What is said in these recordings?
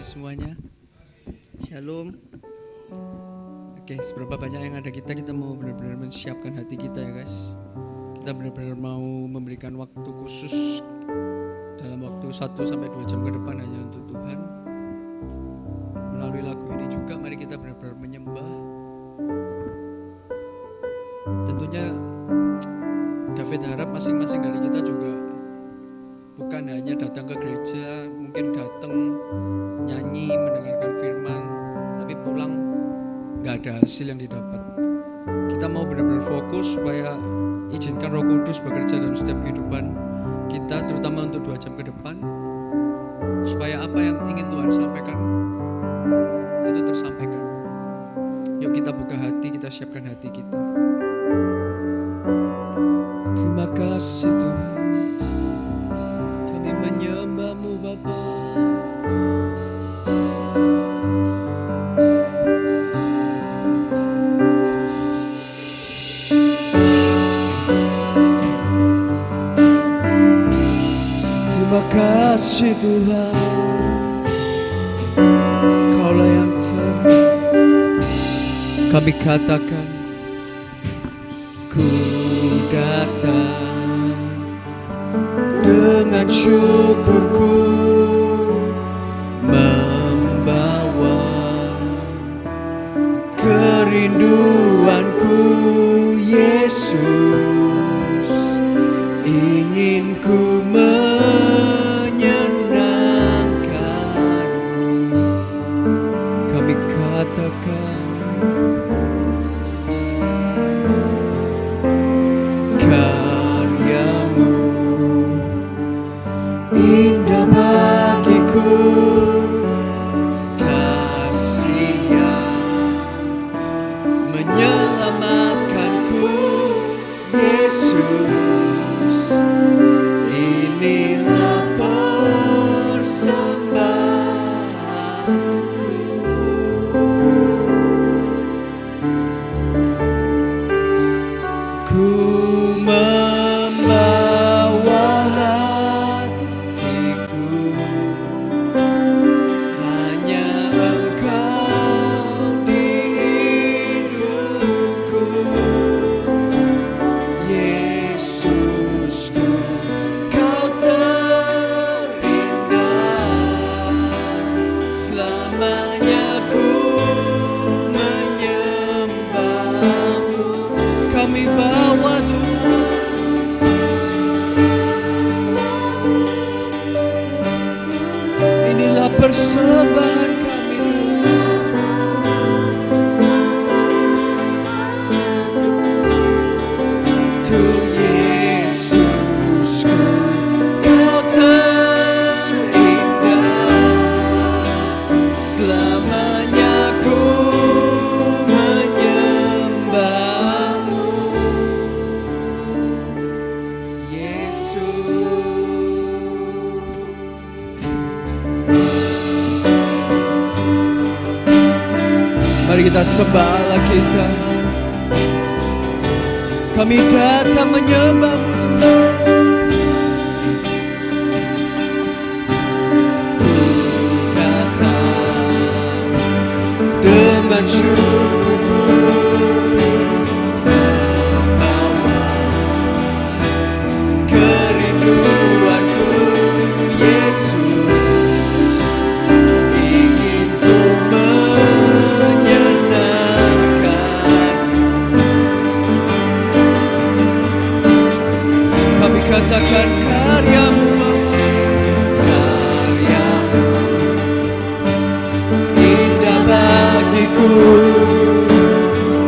semuanya. Shalom. Oke, seberapa banyak yang ada kita mau benar-benar menyiapkan hati kita ya guys. Kita benar-benar mau memberikan waktu khusus dalam waktu 1-2 jam ke depan hanya untuk Tuhan. Melalui lagu ini juga mari kita benar-benar menyembah. Tentunya David harap masing-masing dari kita juga bukan hanya datang ke gereja, mungkin datang nyanyi, mendengarkan firman, tapi pulang gak ada hasil yang didapat. Kita mau benar-benar fokus supaya izinkan Roh Kudus bekerja dalam setiap kehidupan kita, terutama untuk 2 jam ke depan, supaya apa yang ingin Tuhan sampaikan itu tersampaikan. Yuk kita buka hati, kita siapkan hati kita. Terima kasih Tuhan, kami menyembah-Mu Bapa. Terima kasih Tuhan, Kaulah yang terang. Kami katakan, ku datang dengan syukurku, membawa kerinduanku. Yesus, ingin ku menyenangkan-Mu. Kami katakan, karya-Mu indah bagiku, kasih yang menyelamatkanku. Yesus, inilah persembahanku. Ku membawa hatiku, hanya Engkau di hidupku. Yesusku, Kau terindah, selamanya ku menyembah-Mu. Kami bawa Tuhan, inilah persembahan kami Tuhan. Yesusku, Kau terindah, selamanya ku menyembah-Mu. Yesus. Mari kita sembah Allah kita. Kami datang menyembah-Mu Tuhan. Datang dengan syukurku, membawa kerinduanku. Yesus, ingin ku menyenangkan. Kami katakan, karya-Mu Bapa, karya-Mu indah bagiku,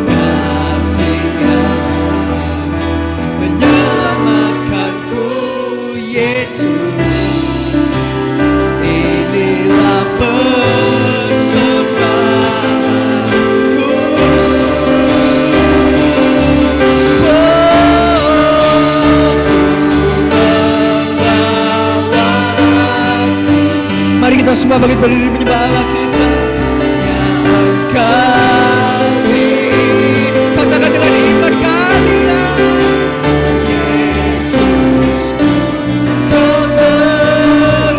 kasih yang menyelamatkanku. Yesus, inilah persembahanku. Mari kita semua bangkit berdiri menyembah Allah kita. Yang kami katakan dengan iman kalian. Yesus, Kau terindah,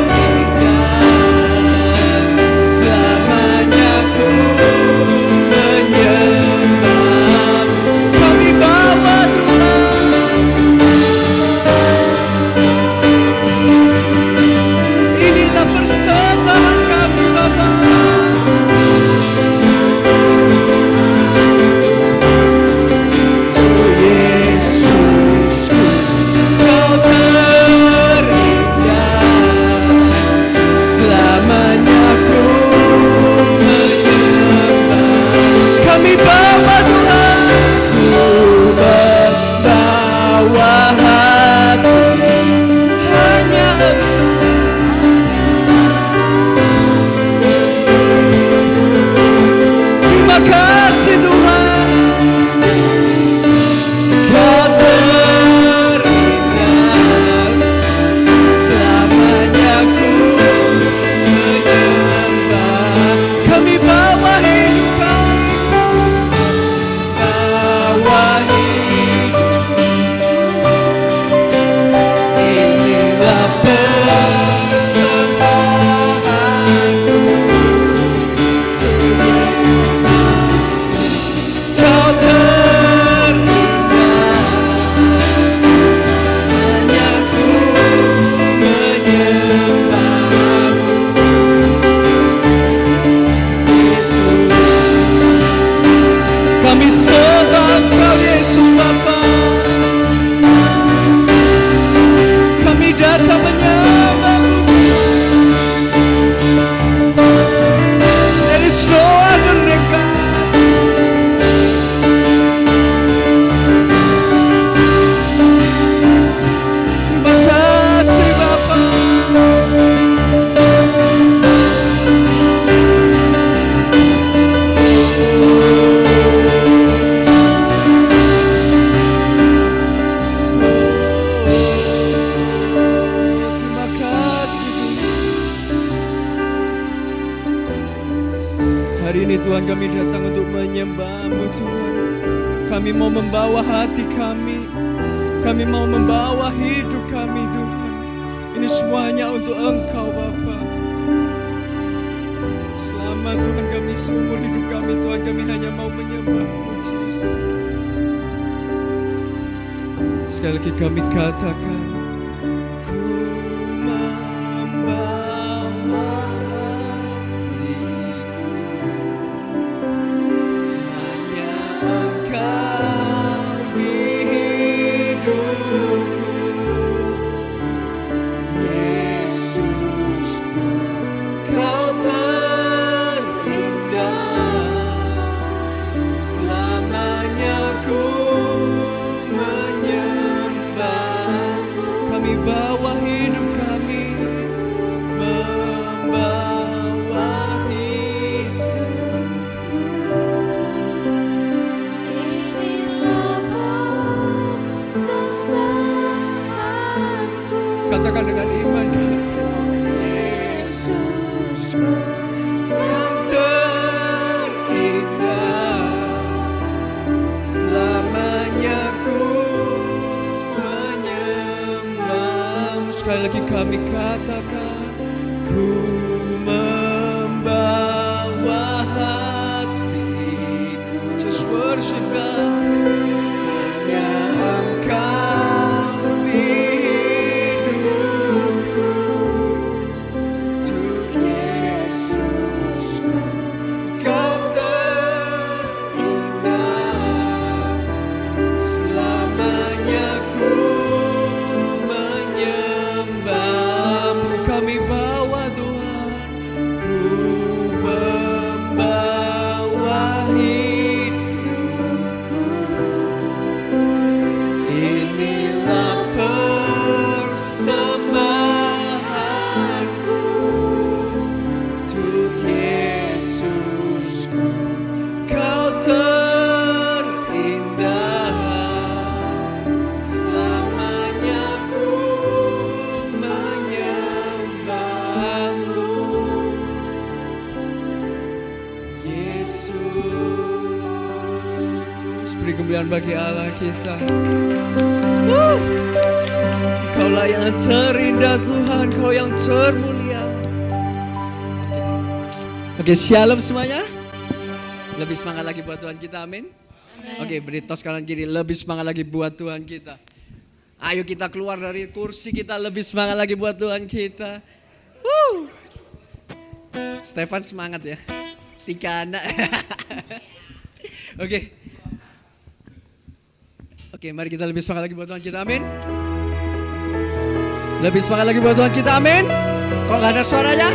Hari ini Tuhan kami datang untuk menyembah-Mu Tuhan. Kami mau membawa hati kami. Kami mau membawa hidup kami Tuhan. Ini semuanya untuk Engkau Bapa. Selama Tuhan kami seumur hidup kami Tuhan, kami hanya mau menyembah-Mu Yesus. Sekali lagi kami katakan, ku membawa hatiku, hanya Engkau di hidupku, Yesus, Kau terindah, selamanya ku bawa hidup kami, membawa hidup. Inilah persembahanku. Katakan dengan iman, Yesus yang terindah, selamanya ku. Sekali lagi kami katakan, ku membawa hatiku. Just worship God. Hanya Engkau di hidupku, Tuhan Yesus, Kau terindah, selamanya ku kami bawa Tuhan, ku membawa hidupku. Inilah persembahanku, Tuhan Yesusku, Kau terindah, selamanya ku Yesus. Beri kemuliaan bagi Allah kita. Kaulah yang terindah Tuhan, Kau yang termulia. Oke, shalom semuanya. Lebih semangat lagi buat Tuhan kita, amin. Oke, beri tos kanan kiri, lebih semangat lagi buat Tuhan kita. Ayo kita keluar dari kursi kita, lebih semangat lagi buat Tuhan kita. Stefan semangat ya. 3 anak. Oke, mari kita lebih semangat lagi buat Tuhan kita, amin. Lebih semangat lagi buat Tuhan kita, amin. Kok gak ada suaranya?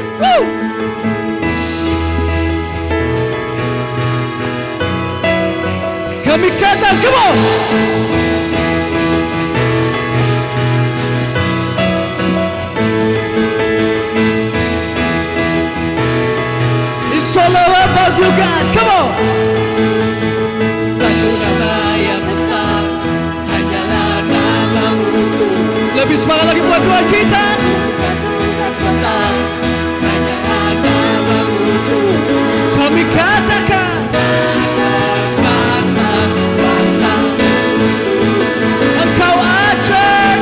Kami kata, come on. It's all about you God, come on. Satu nama yang besar, hanyalah nama-Mu. Lebih semangat lagi buat Tuhan kita. Hanyalah nama-Mu. Kami katakan, Engkau ajar,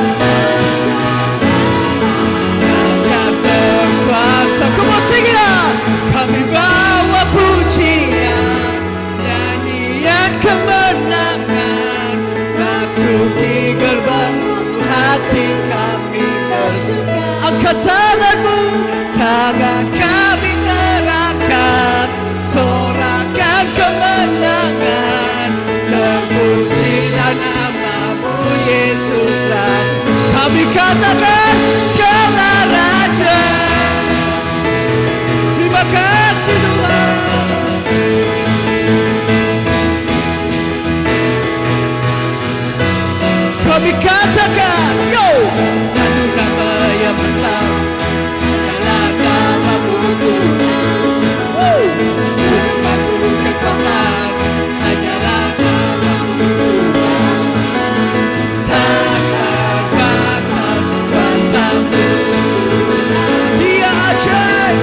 dahsyat berkuasa. Come on, sing it out. Kami bawa pujian, nyanyian kemenangan, masuki gerbang hati kami bersuka. Angkat tangan-Mu, tangan kami terangkat, sorakan kemenangan, terpujilah nama-Mu Yesus Raja. Kami katakan segala Raja. Terima kasih Tuhan. Kami katakan, yo, satu nama yang besar, adalah nama-Mu Tuhan. Berikanku kekuatan, hanyalah nama-Mu Tuhan. Tanpa batas kuasa-Mu, Dia ajaib.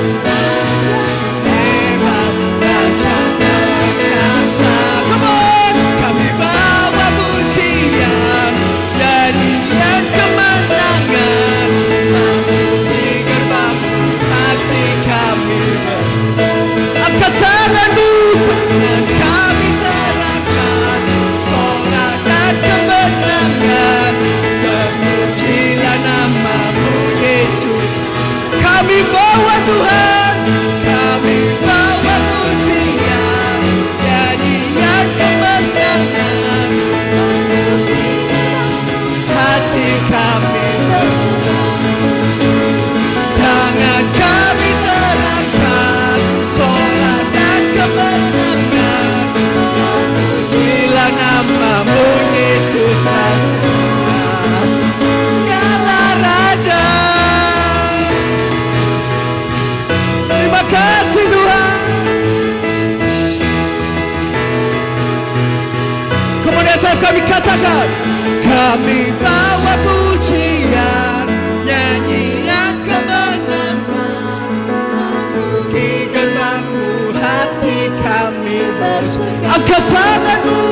kami katakan, kami bawa pujian, nyanyian kemenangan, masuki gerbang-Mu, hati kami bersuka. Angkat tangan-Mu,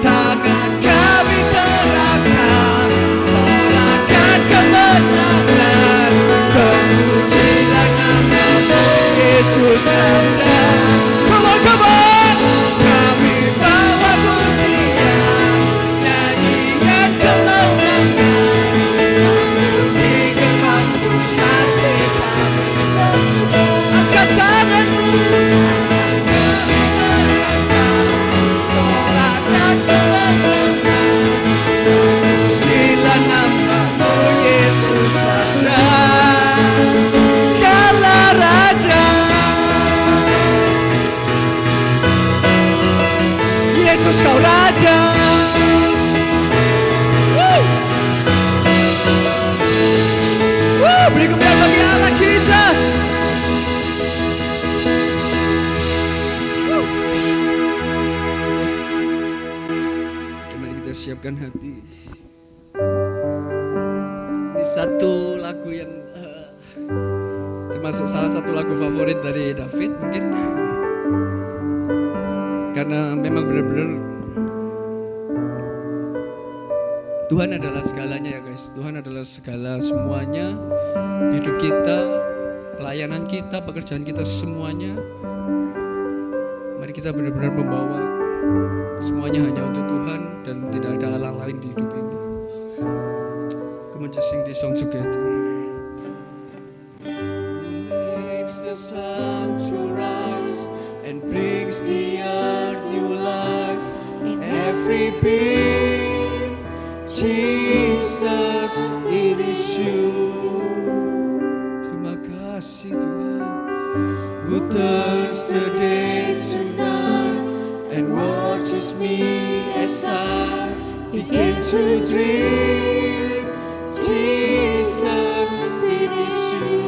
tangan kami terangkan, sorakan kemenangan, terpujilah nama-Mu, Yesus Raja. Come on, come on. Kami bawa pujian, nyanyian kemenangan, masuki gerbang-Mu, hati kami bersuka. Angkat tangan-Mu, sorakan kemenangan, pujilah nama-Mu, Yesus Raja, segala raja. Yesus kau raja. Beri kemuliaan bagi Allah kita. Kembali kita siapkan hati. Ini satu lagu yang termasuk salah satu lagu favorit dari David mungkin. Karena memang benar-benar Tuhan adalah segalanya ya guys. Tuhan adalah segala semuanya. Hidup kita, pelayanan kita, pekerjaan kita, semuanya. Mari kita benar-benar membawa semuanya hanya untuk Tuhan dan tidak ada Allah lain di hidup ini. Come on, just sing this song together. Makes the sun to rise and brings the earth new life in every being. Jesus, it is you. Terima kasih Tuhan. Who turns the day to night and watches me as I begin to dream. Jesus, it is you.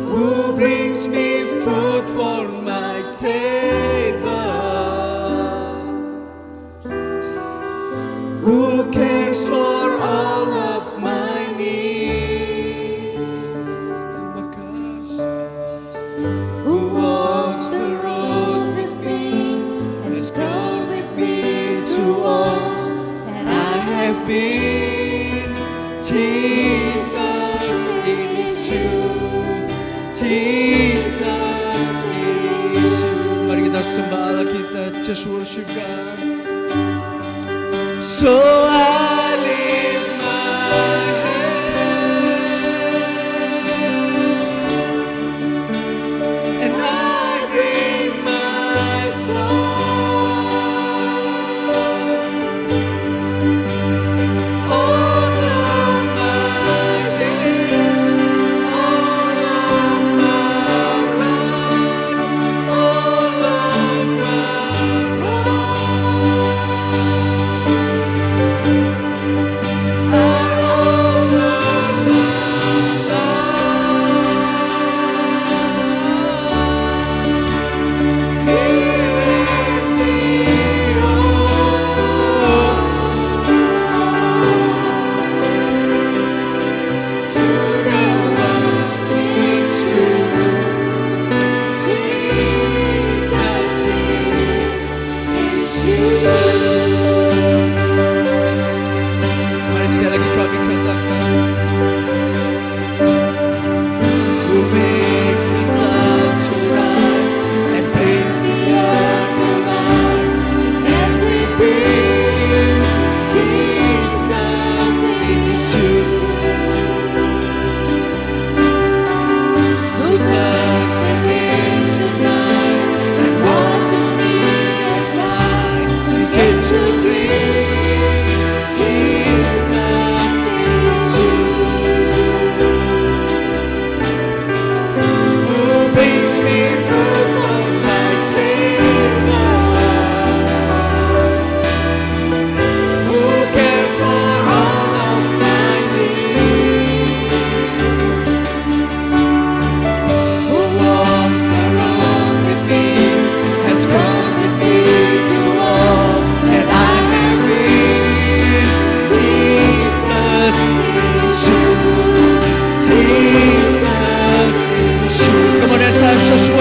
Who brings me food for my table? Who cares for all of my needs? Terima kasih. Who walks the road with me, has gone with me to all that I have been. Jesus, it is you. Jesus, it is you. Mari kita sembah Allah kita, just worship God. So I lift my hands and I bring my song. All of my days, all of my wrongs, all of my wrongs.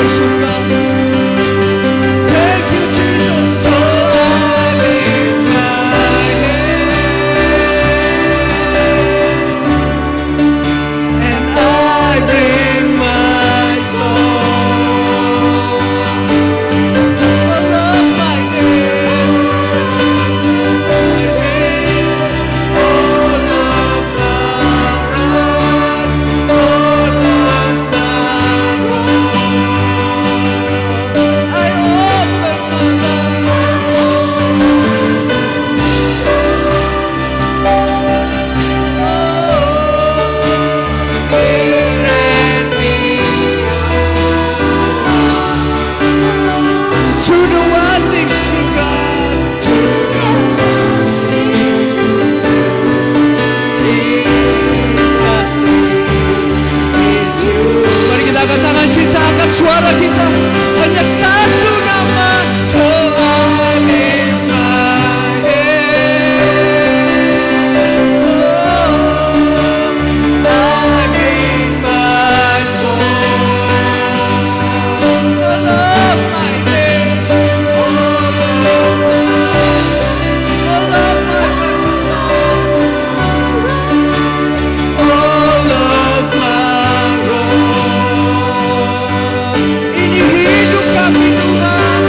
worship God. Thank you, Jesus. So I lift my hand and I bring my soul. All of my days, all of my rights, all of my wrongs, I offer my to the one things to God, to the Jesus is you. Mari kita angkat tangan kita, angkat suara kita, hanya satu nama. So I lift my hand, I bring my soul. All of my days, all of my wrongs. Ini hidup kami Tuhan,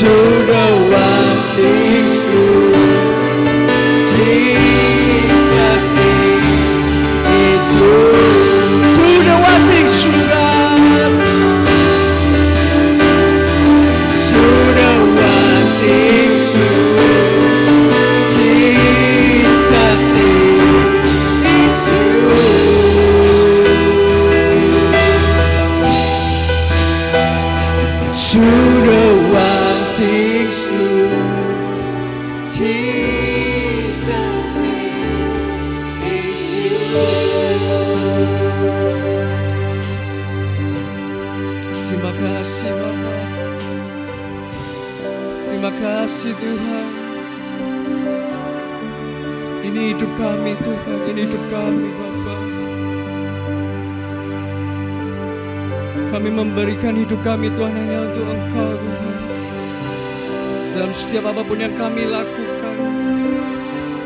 to the one things true, Jesus is you. To the one things true, God. To the one things true, Jesus is you. To the one things true, Jesus is you. Terima kasih Bapa, terima kasih Tuhan. Ini hidup kami Tuhan, ini hidup kami Bapa. Kami memberikan hidup kami Tuhan hanya untuk Engkau Tuhan. Dalam setiap apapun yang kami lakukan,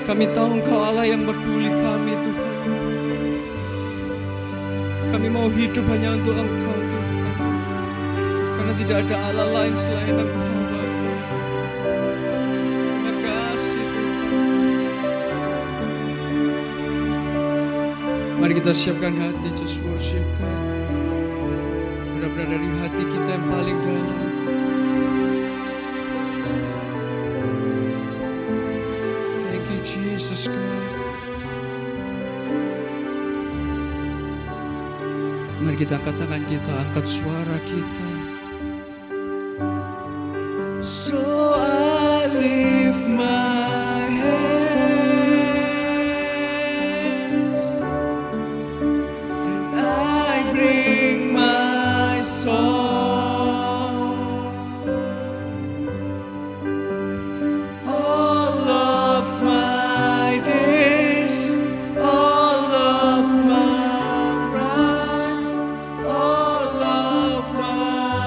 kami tahu Engkau Allah yang peduli kami Tuhan. Kami mau hidup hanya untuk Engkau Tuhan, karena tidak ada Allah lain selain Engkau Bapa. Terima kasih Tuhan. Mari kita siapkan hati, just worship God. Benar-benar dari hati kita yang paling dalam. Thank you Jesus God. Mari kita angkat tangan kita, angkat suara kita. So I lift my hands and I bring my soul. All of my days, all of my rights, all of my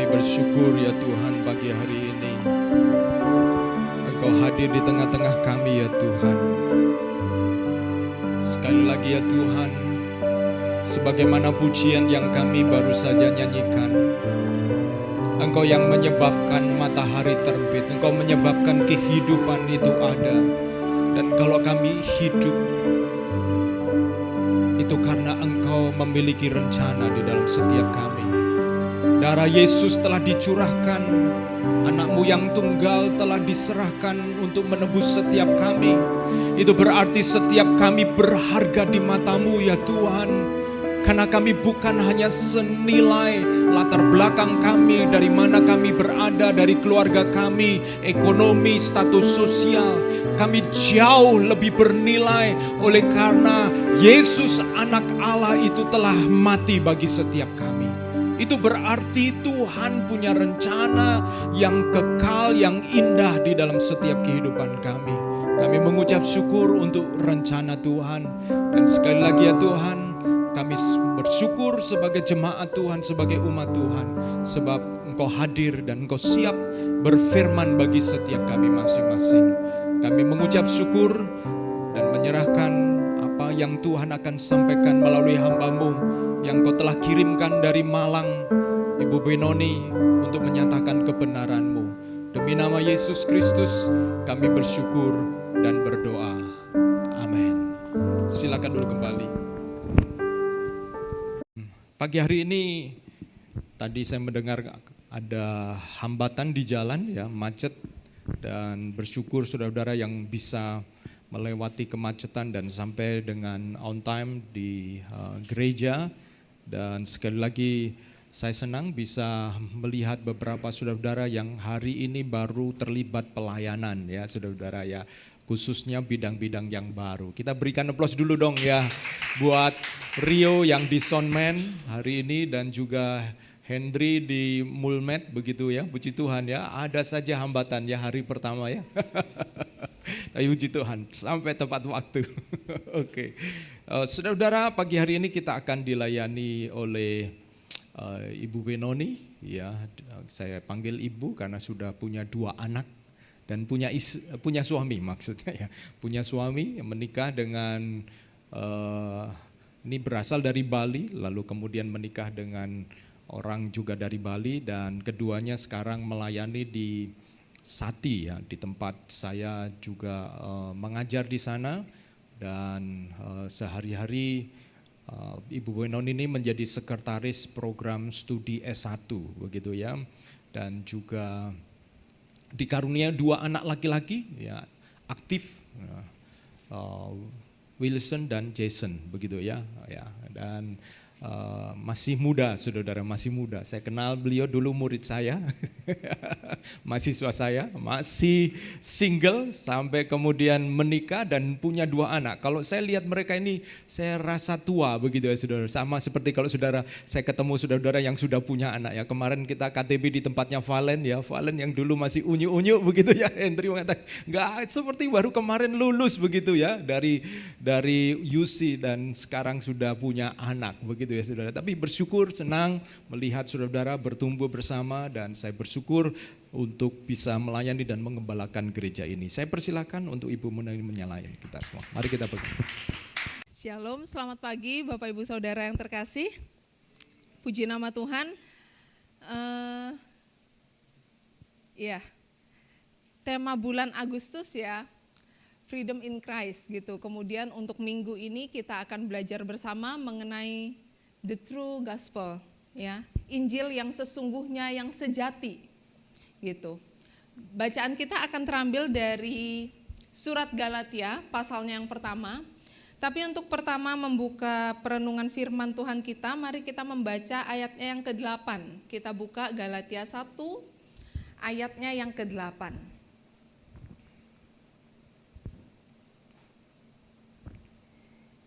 bersyukur ya Tuhan pagi hari ini. Engkau hadir di tengah-tengah kami ya Tuhan. Sekali lagi ya Tuhan, sebagaimana pujian yang kami baru saja nyanyikan, Engkau yang menyebabkan matahari terbit, Engkau menyebabkan kehidupan itu ada. Dan kalau kami hidup, itu karena Engkau memiliki rencana di dalam setiap kami. Darah Yesus telah dicurahkan, Anak-Mu yang tunggal telah diserahkan untuk menebus setiap kami. Itu berarti setiap kami berharga di mata-Mu ya Tuhan. Karena kami bukan hanya senilai latar belakang kami, dari mana kami berada, dari keluarga kami, ekonomi, status sosial. Kami jauh lebih bernilai oleh karena Yesus anak Allah itu telah mati bagi setiap kami. Itu berarti Tuhan punya rencana yang kekal, yang indah di dalam setiap kehidupan kami. Kami mengucap syukur untuk rencana Tuhan. Dan sekali lagi ya Tuhan, kami bersyukur sebagai jemaat Tuhan, sebagai umat Tuhan. Sebab Engkau hadir dan Engkau siap berfirman bagi setiap kami masing-masing. Kami mengucap syukur dan menyerahkan apa yang Tuhan akan sampaikan melalui hamba-Mu yang Kau telah kirimkan dari Malang, Ibu Benoni, untuk menyatakan kebenaran-Mu. Demi nama Yesus Kristus kami bersyukur dan berdoa. Amin. Silakan dulu kembali. Pagi hari ini tadi saya mendengar ada hambatan di jalan ya, macet, dan bersyukur saudara-saudara yang bisa melewati kemacetan dan sampai dengan on time di gereja. Dan sekali lagi saya senang bisa melihat beberapa saudara-saudara yang hari ini baru terlibat pelayanan ya saudara-saudara ya, khususnya bidang-bidang yang baru. Kita berikan aplaus dulu dong ya buat Rio yang di soundman hari ini dan juga Hendry di Mulmed begitu ya. Puji Tuhan ya, ada saja hambatan ya hari pertama ya. Tapi puji Tuhan sampai tepat waktu. Oke. Saudara-saudara, pagi hari ini kita akan dilayani oleh Ibu Benoni ya. Saya panggil Ibu karena sudah punya 2 anak. Dan punya suami maksudnya ya, punya suami yang menikah dengan ini berasal dari Bali, lalu kemudian menikah dengan orang juga dari Bali, dan keduanya sekarang melayani di Sati ya, di tempat saya juga mengajar di sana, dan sehari-hari Ibu Benoni ini menjadi sekretaris program studi S1 begitu ya, dan juga dikarunia 2 anak laki-laki ya, aktif, Wilson dan Jason begitu ya, dan masih muda saudara, masih muda. Saya kenal beliau dulu murid saya, mahasiswa saya, masih single sampai kemudian menikah dan punya 2 anak. Kalau saya lihat mereka ini, saya rasa tua begitu ya saudara. Sama seperti kalau saudara, saya ketemu saudara-saudara yang sudah punya anak ya. Kemarin kita KTB di tempatnya Valen ya, Valen yang dulu masih unyu-unyu begitu ya. Hendry mengatakan, enggak, seperti baru kemarin lulus begitu ya dari UC dan sekarang sudah punya anak begitu ya saudara. Tapi bersyukur, senang melihat saudara-saudara bertumbuh bersama, dan saya bersyukur untuk bisa melayani dan mengembalakan gereja ini. Saya persilakan untuk Ibu menyalain kita semua. Mari kita pergi. Shalom, selamat pagi Bapak Ibu Saudara yang terkasih. Puji nama Tuhan. Ya, tema bulan Agustus ya, Freedom in Christ gitu. Kemudian untuk minggu ini kita akan belajar bersama mengenai the true gospel ya, Injil yang sesungguhnya, yang sejati gitu. Bacaan kita akan terambil dari surat Galatia pasalnya yang pertama. Tapi untuk pertama membuka perenungan firman Tuhan kita, mari kita membaca ayatnya yang ke-8. Kita buka Galatia 1 ayatnya yang ke-8.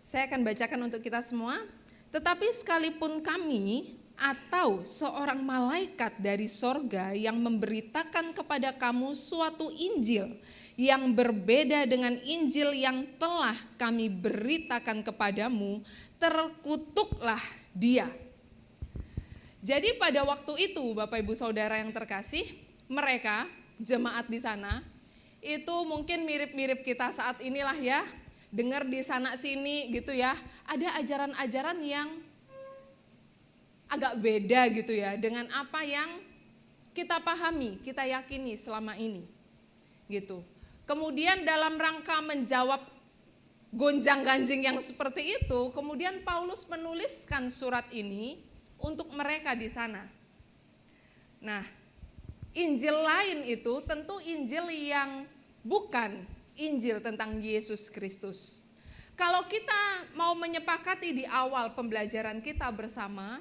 Saya akan bacakan untuk kita semua. Tetapi sekalipun kami atau seorang malaikat dari sorga yang memberitakan kepada kamu suatu Injil yang berbeda dengan Injil yang telah kami beritakan kepadamu, terkutuklah dia. Jadi pada waktu itu Bapak Ibu Saudara yang terkasih, mereka jemaat di sana itu mungkin mirip-mirip kita saat inilah ya, dengar di sana sini gitu ya, ada ajaran-ajaran yang agak beda gitu ya dengan apa yang kita pahami, kita yakini selama ini gitu. Kemudian dalam rangka menjawab gonjang-ganjing yang seperti itu, kemudian Paulus menuliskan surat ini untuk mereka di sana. Nah, Injil lain itu tentu Injil yang bukan Injil tentang Yesus Kristus. Kalau kita mau menyepakati di awal pembelajaran kita bersama,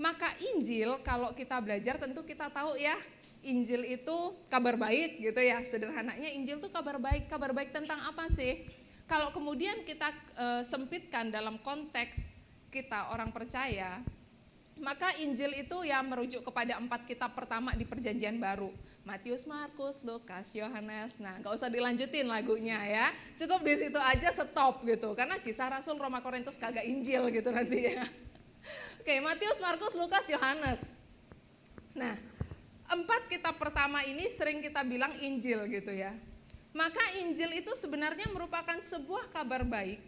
maka Injil kalau kita belajar tentu kita tahu ya, Injil itu kabar baik gitu ya. Sederhananya Injil itu kabar baik. Kabar baik tentang apa sih? Kalau kemudian kita sempitkan dalam konteks kita orang percaya, maka Injil itu ya merujuk kepada 4 kitab pertama di Perjanjian Baru. Matius, Markus, Lukas, Yohanes. Nah, gak usah dilanjutin lagunya ya. Cukup di situ aja stop gitu. Karena Kisah Rasul, Roma, Korintus kagak Injil gitu nanti ya. Oke, Matius, Markus, Lukas, Yohanes. Nah, 4 kitab pertama ini sering kita bilang Injil gitu ya. Maka Injil itu sebenarnya merupakan sebuah kabar baik.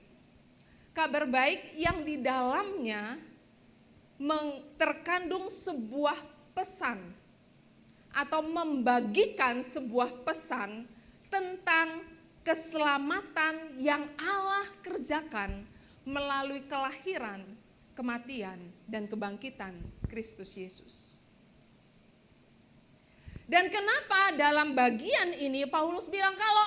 Kabar baik yang di dalamnya terkandung sebuah pesan atau membagikan sebuah pesan tentang keselamatan yang Allah kerjakan melalui kelahiran, kematian, dan kebangkitan Kristus Yesus. Dan kenapa dalam bagian ini Paulus bilang kalau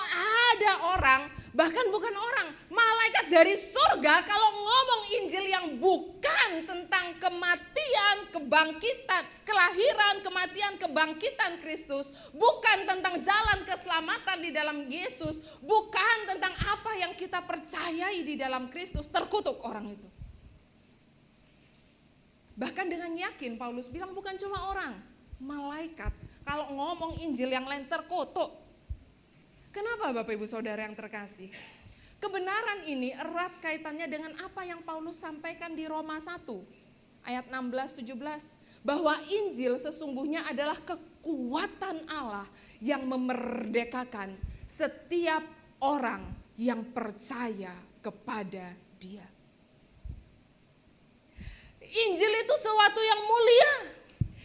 ada orang, bahkan bukan orang, malaikat dari surga kalau ngomong Injil yang bukan tentang kematian, kebangkitan, kelahiran, kematian, kebangkitan Kristus, bukan tentang jalan keselamatan di dalam Yesus, bukan tentang apa yang kita percayai di dalam Kristus, terkutuk orang itu. Bahkan dengan yakin Paulus bilang bukan cuma orang, malaikat. Kalau ngomong Injil yang lain terkutuk. Kenapa Bapak Ibu Saudara yang terkasih? Kebenaran ini erat kaitannya dengan apa yang Paulus sampaikan di Roma 1 ayat 16-17. Bahwa Injil sesungguhnya adalah kekuatan Allah yang memerdekakan setiap orang yang percaya kepada Dia. Injil itu sesuatu yang mulia.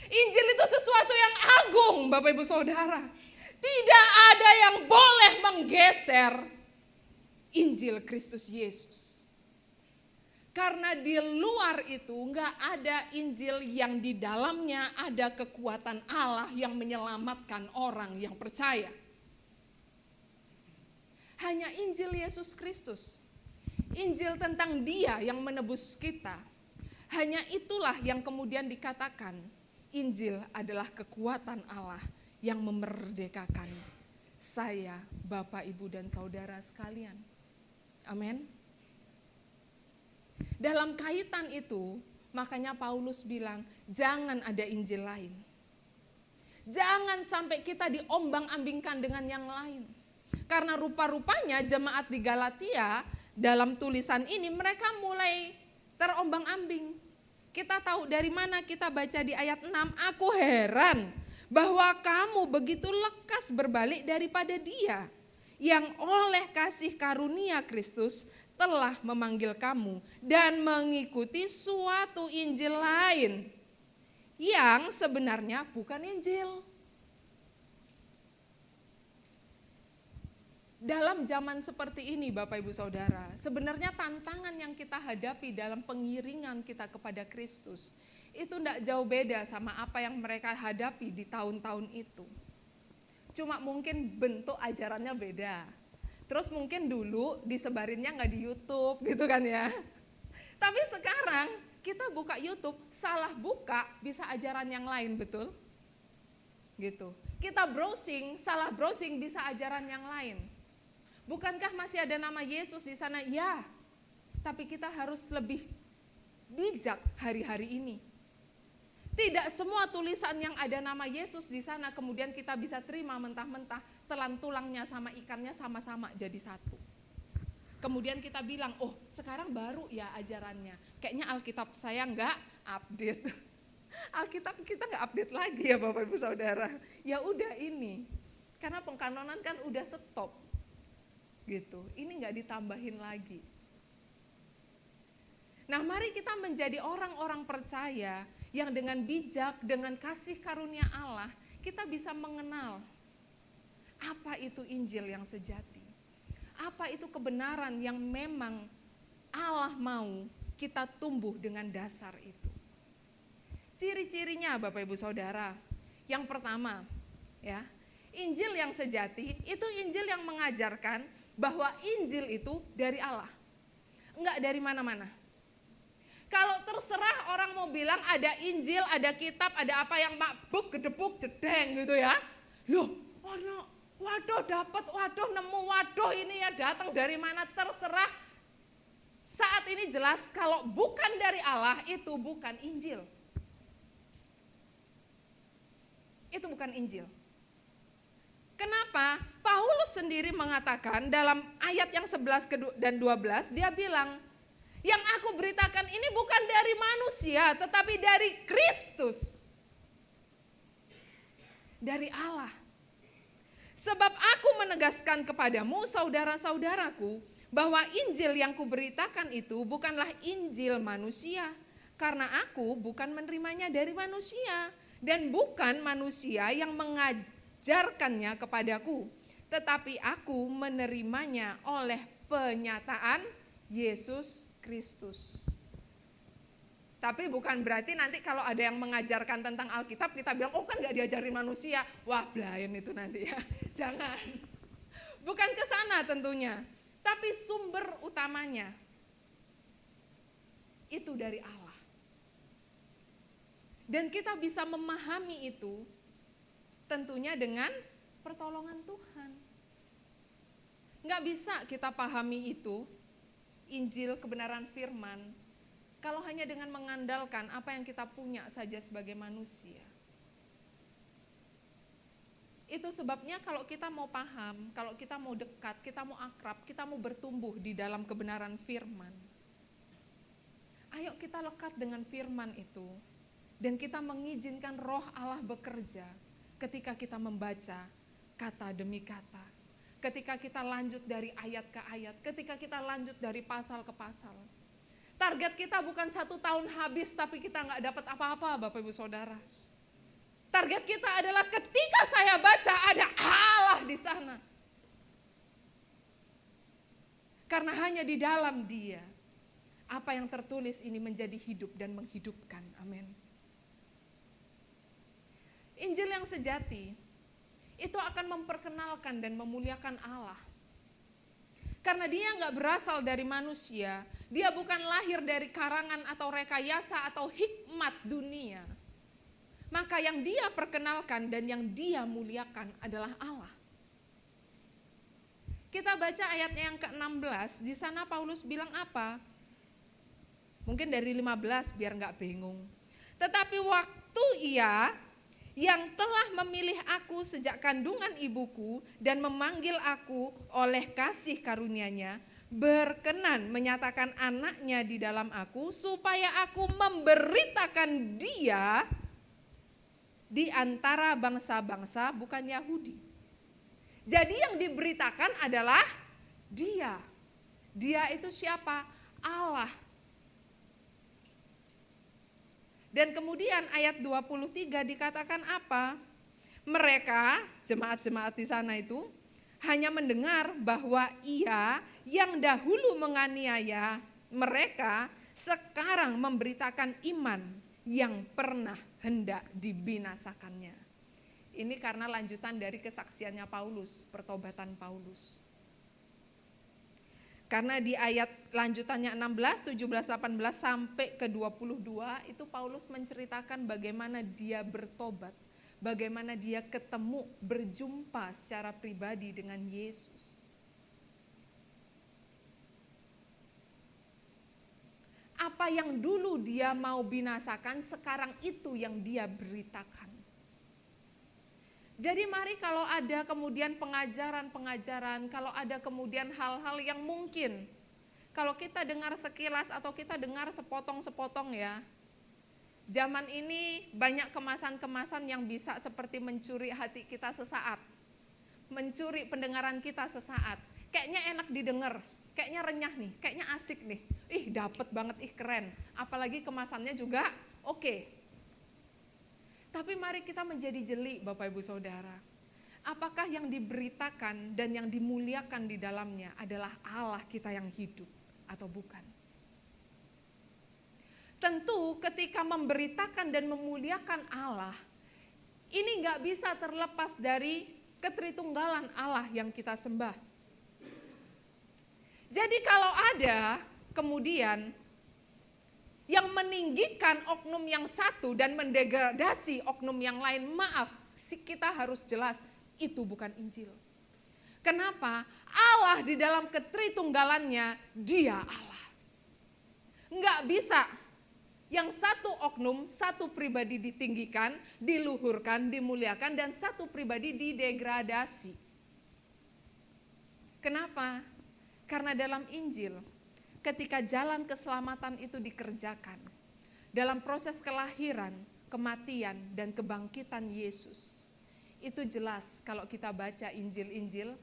Injil itu sesuatu yang agung Bapak Ibu Saudara. Tidak ada yang boleh menggeser Injil Kristus Yesus. Karena di luar itu enggak ada Injil yang di dalamnya ada kekuatan Allah yang menyelamatkan orang yang percaya. Hanya Injil Yesus Kristus. Injil tentang Dia yang menebus kita. Hanya itulah yang kemudian dikatakan Injil adalah kekuatan Allah yang memerdekakan saya, Bapak, Ibu, dan saudara sekalian. Amin. Dalam kaitan itu, makanya Paulus bilang, jangan ada Injil lain. Jangan sampai kita diombang-ambingkan dengan yang lain. Karena rupa-rupanya jemaat di Galatia, dalam tulisan ini mereka mulai terombang-ambing. Kita tahu dari mana, kita baca di ayat 6, aku heran bahwa kamu begitu lekas berbalik daripada Dia yang oleh kasih karunia Kristus telah memanggil kamu dan mengikuti suatu Injil lain yang sebenarnya bukan Injil. Dalam zaman seperti ini Bapak Ibu Saudara, sebenarnya tantangan yang kita hadapi dalam pengiringan kita kepada Kristus itu tidak jauh beda sama apa yang mereka hadapi di tahun-tahun itu. Cuma mungkin bentuk ajarannya beda. Terus mungkin dulu disebarinnya nggak di YouTube gitu kan ya. Tapi sekarang kita buka YouTube, salah buka bisa ajaran yang lain, betul? Gitu. Kita browsing, salah browsing bisa ajaran yang lain. Bukankah masih ada nama Yesus di sana? Ya, tapi kita harus lebih bijak hari-hari ini. Tidak semua tulisan yang ada nama Yesus di sana kemudian kita bisa terima mentah-mentah, telan tulangnya sama ikannya sama-sama jadi satu. Kemudian kita bilang, oh sekarang baru ya ajarannya. Kayaknya Alkitab saya enggak update. Alkitab kita nggak update lagi ya Bapak Ibu Saudara. Ya udah ini, karena pengkanonan kan udah stop gitu. Ini nggak ditambahin lagi. Nah mari kita menjadi orang-orang percaya yang dengan bijak, dengan kasih karunia Allah, kita bisa mengenal apa itu Injil yang sejati. Apa itu kebenaran yang memang Allah mau kita tumbuh dengan dasar itu. Ciri-cirinya Bapak Ibu Saudara, yang pertama ya, Injil yang sejati itu Injil yang mengajarkan bahwa Injil itu dari Allah, enggak dari mana-mana. Kalau terserah orang mau bilang ada Injil, ada kitab, ada apa yang makbuk, gedebuk, jedeng gitu ya. Loh, waduh dapat, waduh nemu, waduh ini ya datang dari mana, terserah. Saat ini jelas kalau bukan dari Allah itu bukan Injil. Itu bukan Injil. Kenapa? Paulus sendiri mengatakan dalam ayat yang 11 dan 12 dia bilang, yang aku beritakan ini bukan dari manusia tetapi dari Kristus. Dari Allah. Sebab aku menegaskan kepadamu saudara-saudaraku bahwa Injil yang kuberitakan itu bukanlah Injil manusia. Karena aku bukan menerimanya dari manusia dan bukan manusia yang mengajarkannya kepadaku. Tetapi aku menerimanya oleh penyataan Yesus Kristus. Tapi bukan berarti nanti kalau ada yang mengajarkan tentang Alkitab kita bilang, oh kan gak diajarin manusia. Wah belayan itu nanti ya, jangan. Bukan ke sana tentunya. Tapi sumber utamanya itu dari Allah. Dan kita bisa memahami itu tentunya dengan pertolongan Tuhan. Gak bisa kita pahami itu, Injil kebenaran firman, kalau hanya dengan mengandalkan apa yang kita punya saja sebagai manusia. Itu sebabnya kalau kita mau paham, kalau kita mau dekat, kita mau akrab, kita mau bertumbuh di dalam kebenaran firman. Ayo kita lekat dengan firman itu. Dan kita mengizinkan roh Allah bekerja ketika kita membaca kata demi kata. Ketika kita lanjut dari ayat ke ayat, ketika kita lanjut dari pasal ke pasal. Target kita bukan 1 tahun habis tapi kita gak dapat apa-apa Bapak Ibu Saudara. Target kita adalah ketika saya baca ada Allah di sana. Karena hanya di dalam Dia, apa yang tertulis ini menjadi hidup dan menghidupkan. Amin. Injil yang sejati itu akan memperkenalkan dan memuliakan Allah. Karena dia gak berasal dari manusia, dia bukan lahir dari karangan atau rekayasa atau hikmat dunia. Maka yang dia perkenalkan dan yang dia muliakan adalah Allah. Kita baca ayatnya yang ke-16, di sana Paulus bilang apa? Mungkin dari 15 biar gak bingung. Tetapi waktu ia yang telah memilih aku sejak kandungan ibuku dan memanggil aku oleh kasih karunia-Nya, berkenan menyatakan anaknya di dalam aku supaya aku memberitakan dia di antara bangsa-bangsa bukan Yahudi. Jadi yang diberitakan adalah dia. Dia itu siapa? Allah. Dan kemudian ayat 23 dikatakan apa? Mereka, jemaat-jemaat di sana itu, hanya mendengar bahwa ia yang dahulu menganiaya mereka sekarang memberitakan iman yang pernah hendak dibinasakannya. Ini karena lanjutan dari kesaksiannya Paulus, pertobatan Paulus. Karena di ayat lanjutannya 16, 17, 18 sampai ke 22 itu Paulus menceritakan bagaimana dia bertobat, bagaimana dia ketemu, berjumpa secara pribadi dengan Yesus. Apa yang dulu dia mau binasakan, sekarang itu yang dia beritakan. Jadi mari kalau ada kemudian pengajaran-pengajaran, kalau ada kemudian hal-hal yang mungkin, kalau kita dengar sekilas atau kita dengar sepotong-sepotong ya, Zaman ini banyak kemasan-kemasan yang bisa seperti mencuri hati kita sesaat. Mencuri pendengaran kita sesaat. Kayaknya enak didengar, kayaknya renyah nih, kayaknya asik nih. Ih, dapet banget, ih keren. Apalagi kemasannya juga oke. Tapi mari kita menjadi jeli Bapak Ibu Saudara. Apakah yang diberitakan dan yang dimuliakan di dalamnya adalah Allah kita yang hidup atau bukan? Tentu ketika memberitakan dan memuliakan Allah, ini gak bisa terlepas dari ketritunggalan Allah yang kita sembah. Jadi kalau ada kemudian yang meninggikan oknum yang satu dan mendegradasi oknum yang lain, maaf, kita harus jelas, itu bukan Injil. Kenapa? Allah di dalam ketritunggalannya, Dia Allah. Nggak bisa yang satu oknum, satu pribadi ditinggikan, diluhurkan, dimuliakan, dan satu pribadi didegradasi. Kenapa? Karena dalam Injil, ketika jalan keselamatan itu dikerjakan, dalam proses kelahiran, kematian, dan kebangkitan Yesus, itu jelas kalau kita baca Injil-Injil,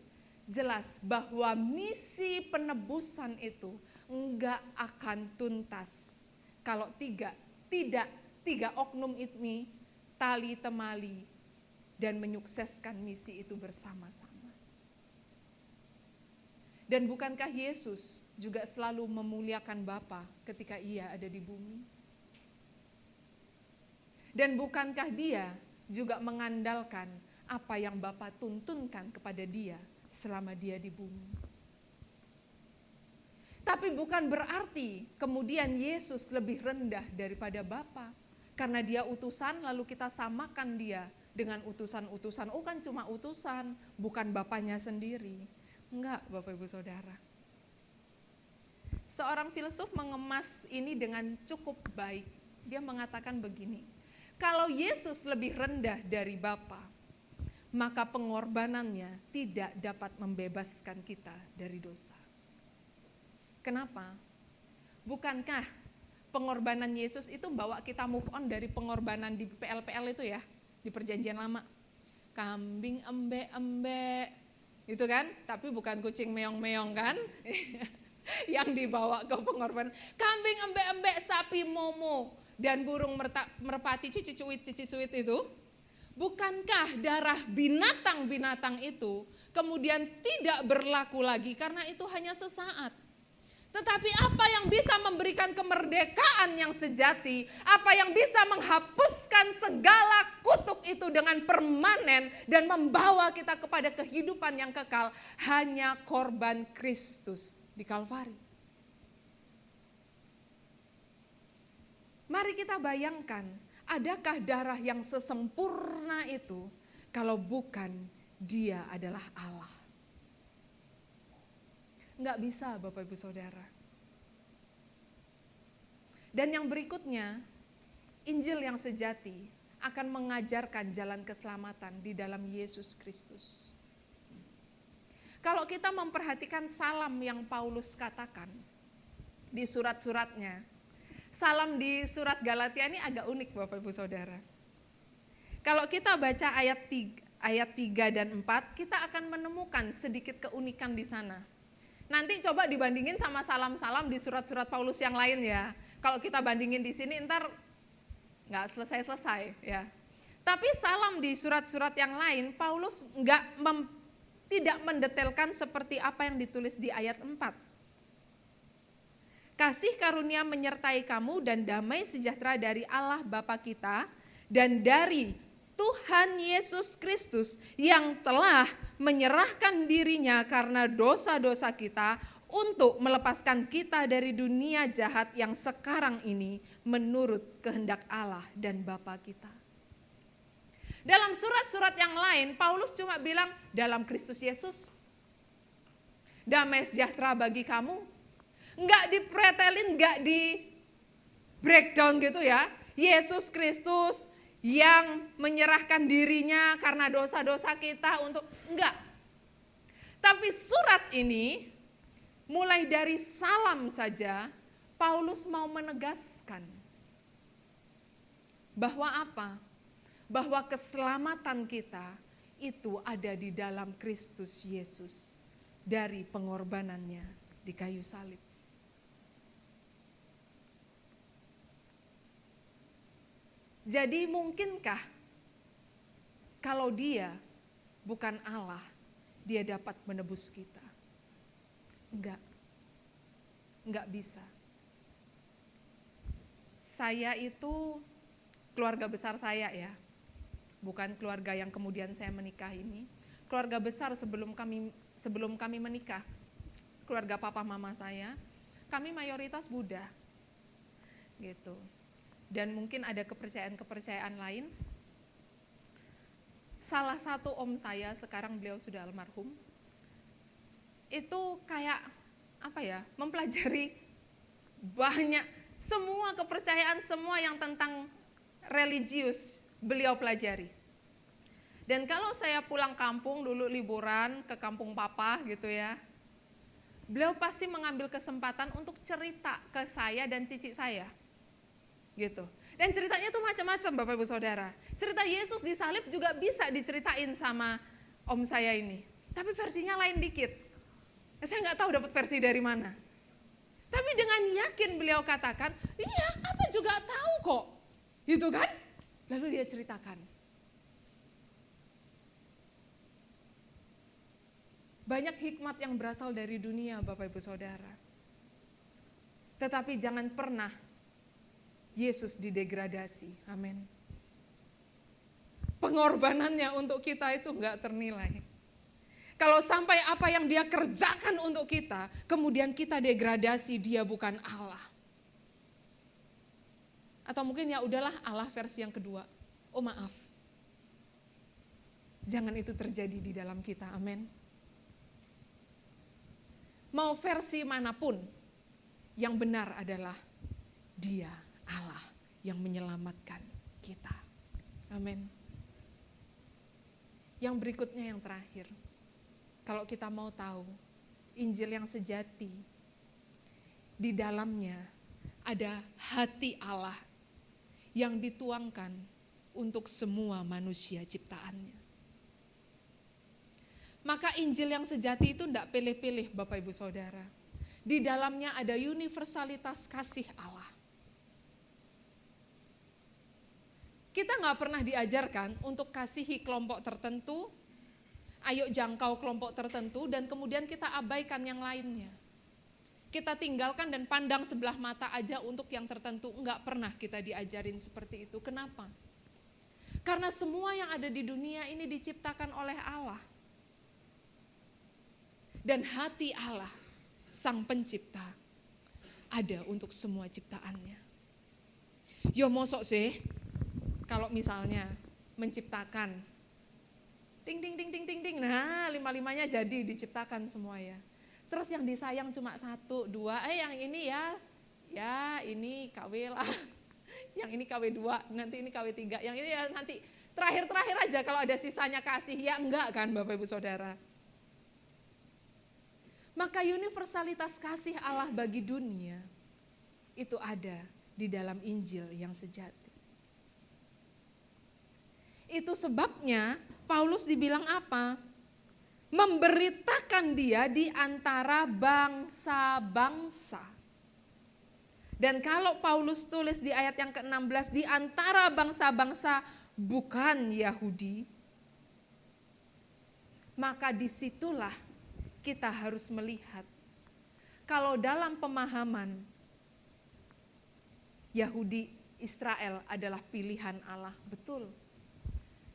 jelas bahwa misi penebusan itu enggak akan tuntas kalau tidak tiga oknum ini tali temali dan menyukseskan misi itu bersama-sama. Dan bukankah Yesus juga selalu memuliakan Bapa ketika Ia ada di bumi? Dan bukankah Dia juga mengandalkan apa yang Bapa tuntunkan kepada Dia selama Dia di bumi? Tapi bukan berarti kemudian Yesus lebih rendah daripada Bapa. Karena Dia utusan lalu kita samakan Dia dengan utusan-utusan. Oh kan cuma utusan, bukan Bapanya sendiri. Enggak Bapak Ibu Saudara. Seorang filsuf mengemas ini dengan cukup baik. Dia mengatakan begini, kalau Yesus lebih rendah dari Bapa, maka pengorbanannya tidak dapat membebaskan kita dari dosa. Kenapa? Bukankah pengorbanan Yesus itu bawa kita move on dari pengorbanan di PL-PL itu ya, di perjanjian lama. Kambing embe-embe, itu kan, tapi bukan kucing meong-meong kan, yang dibawa ke pengorbanan. Kambing embe-embe, sapi momo, dan burung merpati cici-cuit itu, bukankah darah binatang-binatang itu kemudian tidak berlaku lagi karena itu hanya sesaat. Tetapi apa yang bisa memberikan kemerdekaan yang sejati, apa yang bisa menghapuskan segala kutuk itu dengan permanen dan membawa kita kepada kehidupan yang kekal, hanya korban Kristus di Kalvari. Mari kita bayangkan, adakah darah yang sesempurna itu kalau bukan Dia adalah Allah? Enggak bisa Bapak Ibu Saudara. Dan yang berikutnya, Injil yang sejati akan mengajarkan jalan keselamatan di dalam Yesus Kristus. Kalau kita memperhatikan salam yang Paulus katakan di surat-suratnya, salam di surat Galatia ini agak unik Bapak Ibu Saudara. Kalau kita baca ayat 3 dan 4, kita akan menemukan sedikit keunikan di sana. Nanti coba dibandingin sama salam-salam di surat-surat Paulus yang lain ya. Kalau kita bandingin di sini ntar nggak selesai-selesai ya. Tapi salam di surat-surat yang lain Paulus tidak mendetailkan seperti apa yang ditulis di ayat 4. Kasih karunia menyertai kamu dan damai sejahtera dari Allah Bapa kita dan dari Tuhan Yesus Kristus yang telah menyerahkan dirinya karena dosa-dosa kita untuk melepaskan kita dari dunia jahat yang sekarang ini menurut kehendak Allah dan Bapa kita. Dalam surat-surat yang lain Paulus cuma bilang dalam Kristus Yesus damai sejahtera bagi kamu. Enggak dipretelin, enggak di breakdown gitu ya. Yesus Kristus yang menyerahkan dirinya karena dosa-dosa kita untuk, enggak. Tapi surat ini, mulai dari salam saja, Paulus mau menegaskan Bahwa apa? Bahwa keselamatan kita itu ada di dalam Kristus Yesus dari pengorbanannya di kayu salib. Jadi mungkinkah kalau Dia bukan Allah, Dia dapat menebus kita? Enggak bisa. Saya itu keluarga besar saya ya, bukan keluarga yang kemudian saya menikah ini. Keluarga besar sebelum kami menikah, keluarga papa mama saya, kami mayoritas Buddha, gitu. Dan mungkin ada kepercayaan-kepercayaan lain. Salah satu om saya, sekarang beliau sudah almarhum, itu kayak mempelajari banyak, semua kepercayaan, semua yang tentang religius beliau pelajari. Dan kalau saya pulang kampung dulu liburan ke kampung papa gitu ya, beliau pasti mengambil kesempatan untuk cerita ke saya dan cici saya. Gitu. Dan ceritanya tuh macam-macam Bapak Ibu Saudara. Cerita Yesus disalib juga bisa diceritain sama om saya ini. Tapi versinya lain dikit. Saya nggak tahu dapat versi dari mana. Tapi dengan yakin beliau katakan, iya, apa juga tahu kok. Gitu kan? Lalu dia ceritakan. Banyak hikmat yang berasal dari dunia Bapak Ibu Saudara. Tetapi jangan pernah Yesus didegradasi. Amin. Pengorbanannya untuk kita itu enggak ternilai. Kalau sampai apa yang dia kerjakan untuk kita, kemudian kita degradasi, dia bukan Allah. Atau mungkin ya udahlah Allah versi yang kedua. Oh maaf. Jangan itu terjadi di dalam kita. Amin. Mau versi manapun, yang benar adalah Dia Allah yang menyelamatkan kita. Amin. Yang berikutnya yang terakhir. Kalau kita mau tahu Injil yang sejati, di dalamnya ada hati Allah yang dituangkan untuk semua manusia ciptaannya. Maka Injil yang sejati itu tidak pilih-pilih Bapak Ibu Saudara. Di dalamnya ada universalitas kasih Allah. Kita nggak pernah diajarkan untuk kasihi kelompok tertentu, ayo jangkau kelompok tertentu, dan kemudian kita abaikan yang lainnya. Kita tinggalkan dan pandang sebelah mata aja untuk yang tertentu. Nggak pernah kita diajarin seperti itu. Kenapa? Karena semua yang ada di dunia ini diciptakan oleh Allah. Dan hati Allah, Sang Pencipta, ada untuk semua ciptaannya. Yo mosok sih, kalau misalnya menciptakan, ting ting ting ting ting ting, nah 5-5-nya jadi diciptakan semua ya. Terus yang disayang cuma 1, 2, yang ini ya ini KW lah, yang ini KW 2, nanti ini KW 3, yang ini ya nanti terakhir-terakhir aja kalau ada sisanya kasih, ya enggak kan Bapak Ibu Saudara. Maka universalitas kasih Allah bagi dunia itu ada di dalam Injil yang sejati. Itu sebabnya Paulus dibilang apa? Memberitakan dia di antara bangsa-bangsa. Dan kalau Paulus tulis di ayat yang ke-16, di antara bangsa-bangsa bukan Yahudi, maka disitulah kita harus melihat kalau dalam pemahaman Yahudi Israel adalah pilihan Allah, betul.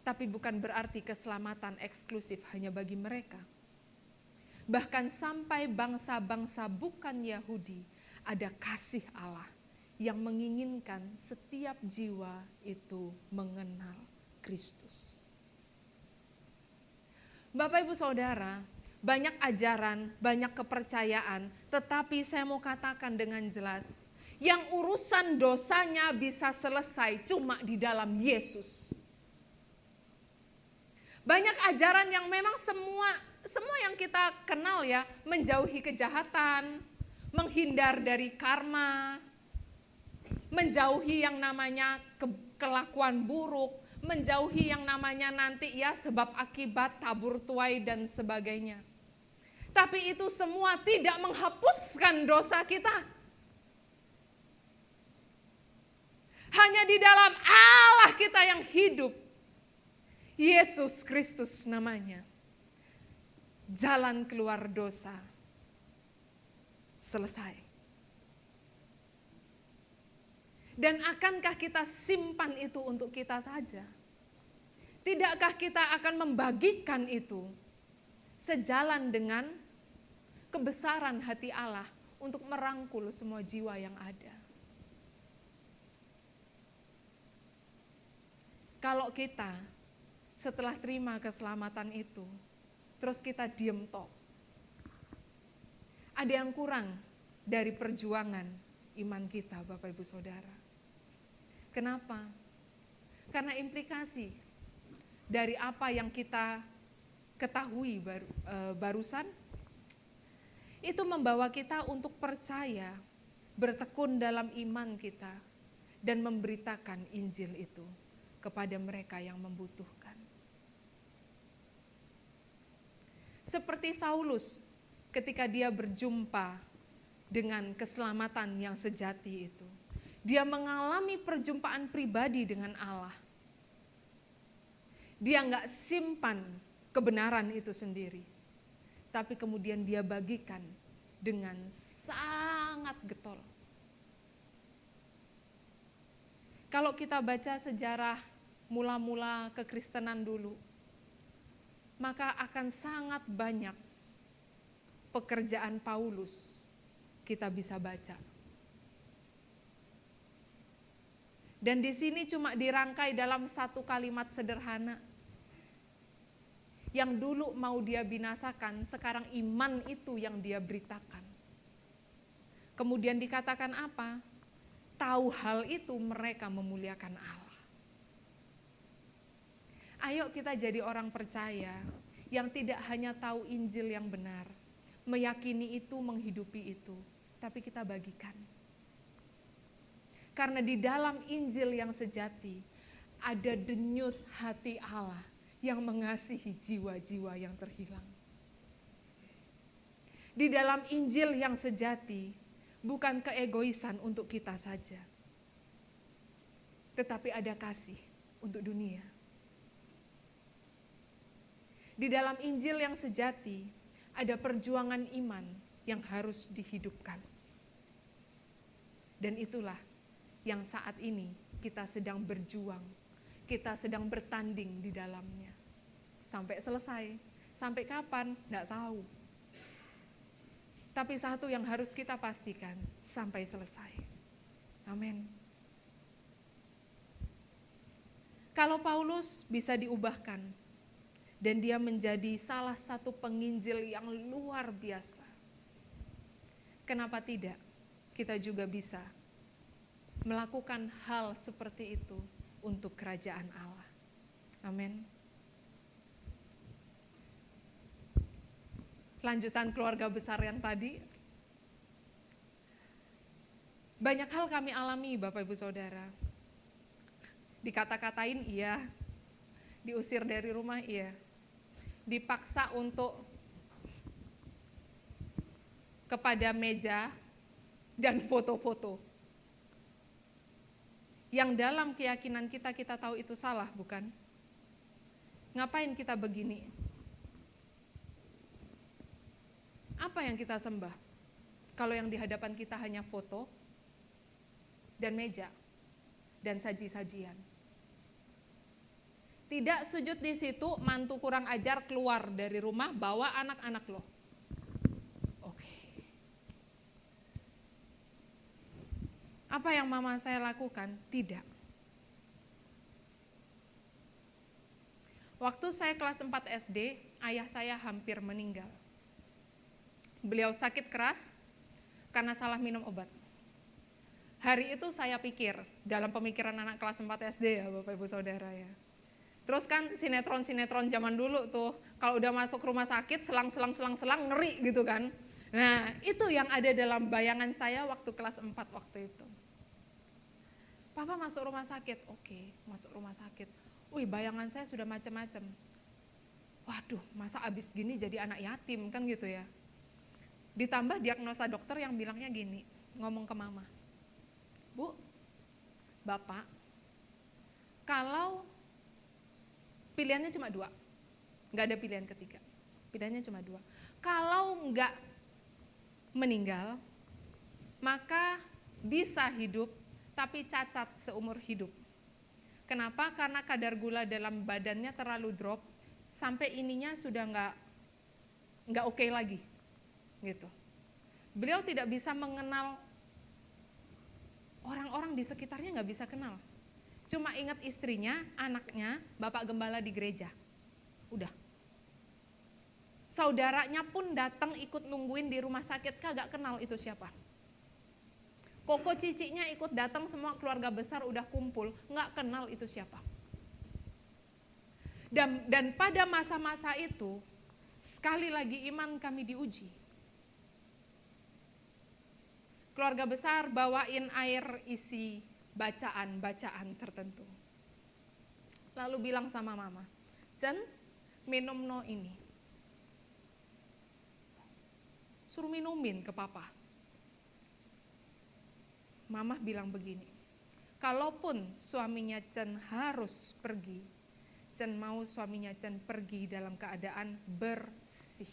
Tapi bukan berarti keselamatan eksklusif hanya bagi mereka. Bahkan sampai bangsa-bangsa bukan Yahudi ada kasih Allah yang menginginkan setiap jiwa itu mengenal Kristus. Bapak Ibu Saudara, banyak ajaran, banyak kepercayaan, tetapi saya mau katakan dengan jelas, yang urusan dosanya bisa selesai cuma di dalam Yesus. Banyak ajaran yang memang semua yang kita kenal ya, menjauhi kejahatan, menghindar dari karma, menjauhi yang namanya kelakuan buruk, menjauhi yang namanya nanti ya sebab akibat, tabur tuai dan sebagainya. Tapi itu semua tidak menghapuskan dosa kita. Hanya di dalam Allah kita yang hidup, Yesus Kristus namanya, jalan keluar dosa selesai. Dan akankah kita simpan itu untuk kita saja? Tidakkah kita akan membagikan itu sejalan dengan kebesaran hati Allah untuk merangkul semua jiwa yang ada? Kalau kita setelah terima keselamatan itu, terus kita diem tok, ada yang kurang dari perjuangan iman kita, Bapak Ibu Saudara. Kenapa? Karena implikasi dari apa yang kita ketahui barusan, itu membawa kita untuk percaya, bertekun dalam iman kita, dan memberitakan Injil itu kepada mereka yang membutuhkan. Seperti Saulus ketika dia berjumpa dengan keselamatan yang sejati itu. Dia mengalami perjumpaan pribadi dengan Allah. Dia enggak simpan kebenaran itu sendiri. Tapi kemudian dia bagikan dengan sangat getol. Kalau kita baca sejarah mula-mula kekristenan dulu, maka akan sangat banyak pekerjaan Paulus kita bisa baca. Dan di sini cuma dirangkai dalam satu kalimat sederhana. Yang dulu mau dia binasakan, sekarang iman itu yang dia beritakan. Kemudian dikatakan apa? Tahu hal itu mereka memuliakan Allah. Ayo kita jadi orang percaya yang tidak hanya tahu Injil yang benar, meyakini itu, menghidupi itu, tapi kita bagikan. Karena di dalam Injil yang sejati, ada denyut hati Allah yang mengasihi jiwa-jiwa yang terhilang. Di dalam Injil yang sejati, bukan keegoisan untuk kita saja, tetapi ada kasih untuk dunia. Di dalam Injil yang sejati, ada perjuangan iman yang harus dihidupkan. Dan itulah yang saat ini kita sedang berjuang, kita sedang bertanding di dalamnya. Sampai selesai, sampai kapan, enggak tahu. Tapi satu yang harus kita pastikan, sampai selesai. Amin. Kalau Paulus bisa diubahkan, dan dia menjadi salah satu penginjil yang luar biasa, kenapa tidak kita juga bisa melakukan hal seperti itu untuk kerajaan Allah. Amin. Lanjutan keluarga besar yang tadi, banyak hal kami alami Bapak Ibu Saudara. Dikata-katain iya, diusir dari rumah iya, dipaksa untuk kepada meja dan foto-foto. Yang dalam keyakinan kita tahu itu salah, bukan? Ngapain kita begini? Apa yang kita sembah? Kalau yang di hadapan kita hanya foto dan meja dan saji-sajian. Tidak sujud di situ, mantu kurang ajar keluar dari rumah bawa anak-anak loh. Oke. Apa yang mama saya lakukan? Tidak. Waktu saya kelas 4 SD, ayah saya hampir meninggal. Beliau sakit keras karena salah minum obat. Hari itu saya pikir, dalam pemikiran anak kelas 4 SD ya Bapak Ibu Saudara ya. Terus kan sinetron-sinetron zaman dulu tuh, kalau udah masuk rumah sakit selang ngeri gitu kan. Nah itu yang ada dalam bayangan saya waktu kelas 4 waktu itu. Papa masuk rumah sakit. Oke, masuk rumah sakit. Wih, bayangan saya sudah macam-macam. Waduh, masa abis gini jadi anak yatim kan gitu ya. Ditambah diagnosa dokter yang bilangnya gini, ngomong ke mama, Bu, Bapak, kalau pilihannya cuma 2, nggak ada pilihan ketiga, pilihannya cuma 2. Kalau nggak meninggal, maka bisa hidup, tapi cacat seumur hidup. Kenapa? Karena kadar gula dalam badannya terlalu drop, sampai ininya sudah nggak oke lagi, gitu. Beliau tidak bisa mengenal orang-orang di sekitarnya, nggak bisa kenal. Cuma ingat istrinya, anaknya, bapak gembala di gereja. Udah. Saudaranya pun datang ikut nungguin di rumah sakit, kagak kenal itu siapa. Koko ciciknya ikut datang, semua keluarga besar udah kumpul, nggak kenal itu siapa. Dan pada masa-masa itu, sekali lagi iman kami diuji. Keluarga besar bawain air isi bacaan-bacaan tertentu. Lalu bilang sama mama, Jen, minum no ini. Suruh minumin ke papa. Mama bilang begini, kalaupun suaminya Chen harus pergi, Chen mau suaminya Chen pergi dalam keadaan bersih.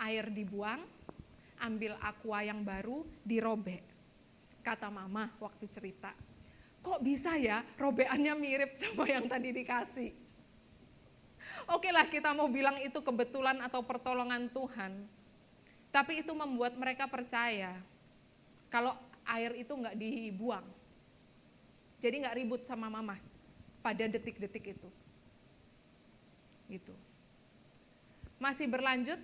Air dibuang, ambil aqua yang baru, dirobek. Kata mama waktu cerita, kok bisa ya robekannya mirip sama yang tadi dikasih. Oke lah, kita mau bilang itu kebetulan atau pertolongan Tuhan. Tapi itu membuat mereka percaya kalau air itu nggak dibuang. Jadi nggak ribut sama mama pada detik-detik itu. Gitu. Masih berlanjut,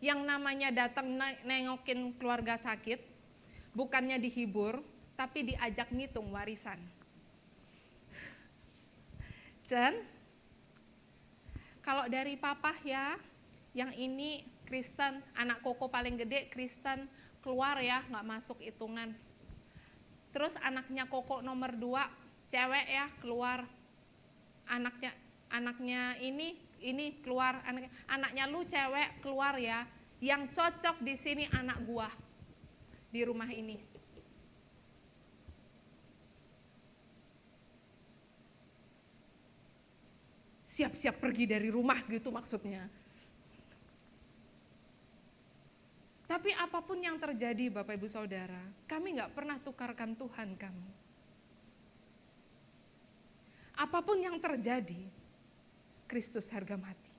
yang namanya datang nengokin keluarga sakit, bukannya dihibur, tapi diajak ngitung warisan. Jen, kalau dari papa ya, yang ini Kristen, anak koko paling gede Kristen, keluar ya, nggak masuk hitungan. Terus anaknya koko nomor 2, cewek ya, keluar. Anaknya ini keluar, anaknya lu cewek keluar ya. Yang cocok di sini anak gua di rumah ini. Siap-siap pergi dari rumah gitu maksudnya. Tapi apapun yang terjadi Bapak Ibu Saudara, kami gak pernah tukarkan Tuhan kami. Apapun yang terjadi, Kristus harga mati.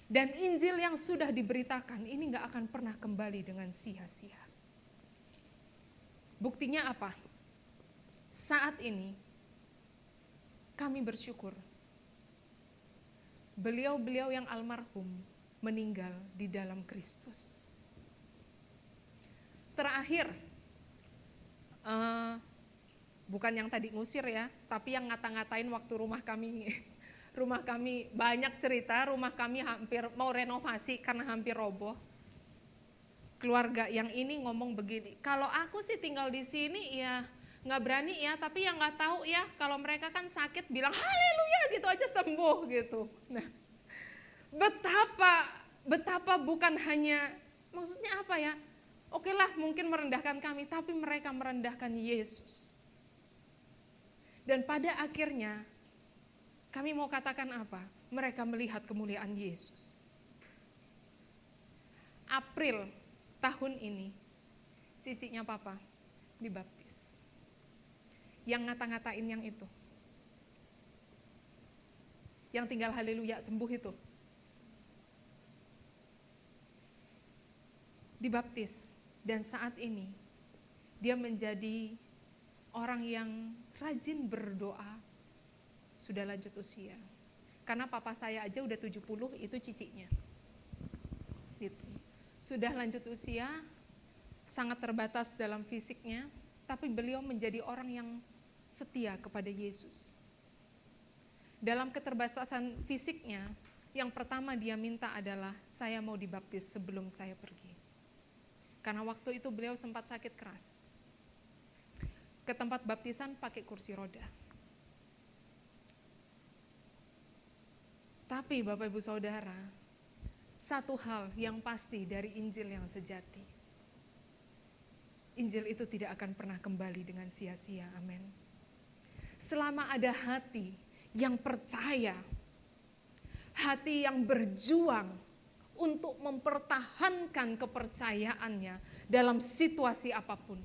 Dan Injil yang sudah diberitakan ini gak akan pernah kembali dengan sia-sia. Buktinya apa? Saat ini kami bersyukur. Beliau-beliau yang almarhum meninggal di dalam Kristus. Terakhir, bukan yang tadi ngusir ya, tapi yang ngata-ngatain waktu rumah kami banyak cerita, rumah kami hampir mau renovasi karena hampir roboh. Keluarga yang ini ngomong begini, kalau aku sih tinggal di sini ya nggak berani ya, tapi yang nggak tahu ya, kalau mereka kan sakit bilang haleluya gitu aja sembuh gitu. Nah, betapa bukan hanya, maksudnya apa ya, oke lah mungkin merendahkan kami, tapi mereka merendahkan Yesus. Dan pada akhirnya, kami mau katakan apa? Mereka melihat kemuliaan Yesus. April tahun ini, ciciknya papa dibaptis. Yang ngata-ngatain yang itu. Yang tinggal haleluya sembuh itu. Dibaptis, dan saat ini dia menjadi orang yang rajin berdoa, sudah lanjut usia. Karena papa saya aja udah 70, itu ciciknya. Gitu. Sudah lanjut usia, sangat terbatas dalam fisiknya, tapi beliau menjadi orang yang setia kepada Yesus. Dalam keterbatasan fisiknya, yang pertama dia minta adalah, saya mau dibaptis sebelum saya pergi. Karena waktu itu beliau sempat sakit keras. Ke tempat baptisan pakai kursi roda. Tapi Bapak Ibu Saudara, satu hal yang pasti dari Injil yang sejati. Injil itu tidak akan pernah kembali dengan sia-sia, amin. Selama ada hati yang percaya, hati yang berjuang untuk mempertahankan kepercayaannya dalam situasi apapun,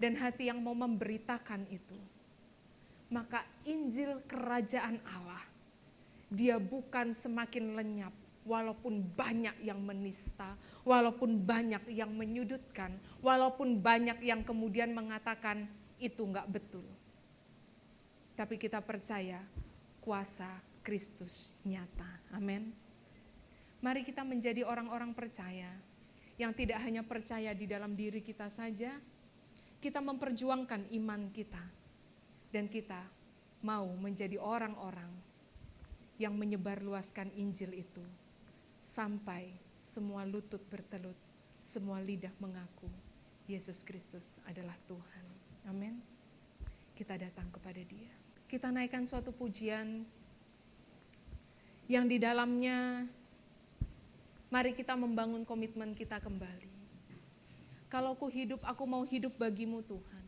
dan hati yang mau memberitakan itu, maka Injil Kerajaan Allah, dia bukan semakin lenyap, walaupun banyak yang menista, walaupun banyak yang menyudutkan, walaupun banyak yang kemudian mengatakan itu enggak betul. Tapi kita percaya kuasa Kristus nyata, amin. Mari kita menjadi orang-orang percaya, yang tidak hanya percaya di dalam diri kita saja, kita memperjuangkan iman kita, dan kita mau menjadi orang-orang yang menyebarluaskan Injil itu, sampai semua lutut bertelut, semua lidah mengaku Yesus Kristus adalah Tuhan. Amin. Kita datang kepada Dia. Kita naikkan suatu pujian yang di dalamnya mari kita membangun komitmen kita kembali. Kalau ku hidup, aku mau hidup bagimu Tuhan.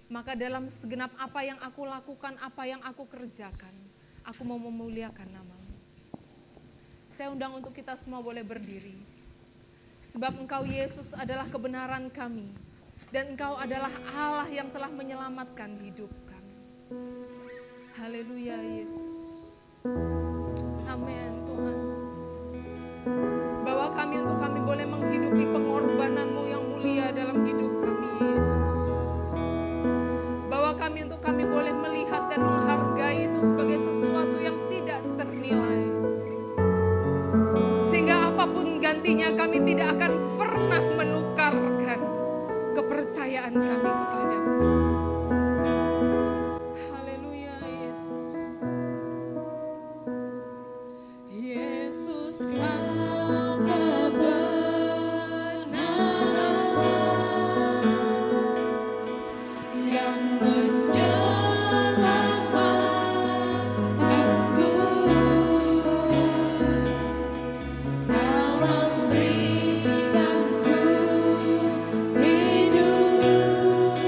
Maka dalam segenap apa yang aku lakukan, apa yang aku kerjakan, aku mau memuliakan nama-Mu. Saya undang untuk kita semua boleh berdiri. Sebab Engkau Yesus adalah kebenaran kami. Dan Engkau adalah Allah yang telah menyelamatkan hidup kami. Haleluya Yesus. Amin Tuhan. Bawa kami untuk kami boleh menghidupi pengorbanan-Mu yang mulia dalam hidup kami Yesus. Bawa kami untuk kami boleh melihat dan menghargai itu sebagai sesuatu yang tidak ternilai. Sehingga apapun gantinya kami tidak akan pernah menukarkan kepercayaan kami kepadamu. Haleluya Yesus. Yesus Kau kebenaran yang menyelamatkanku. Kau memberikanku hidup.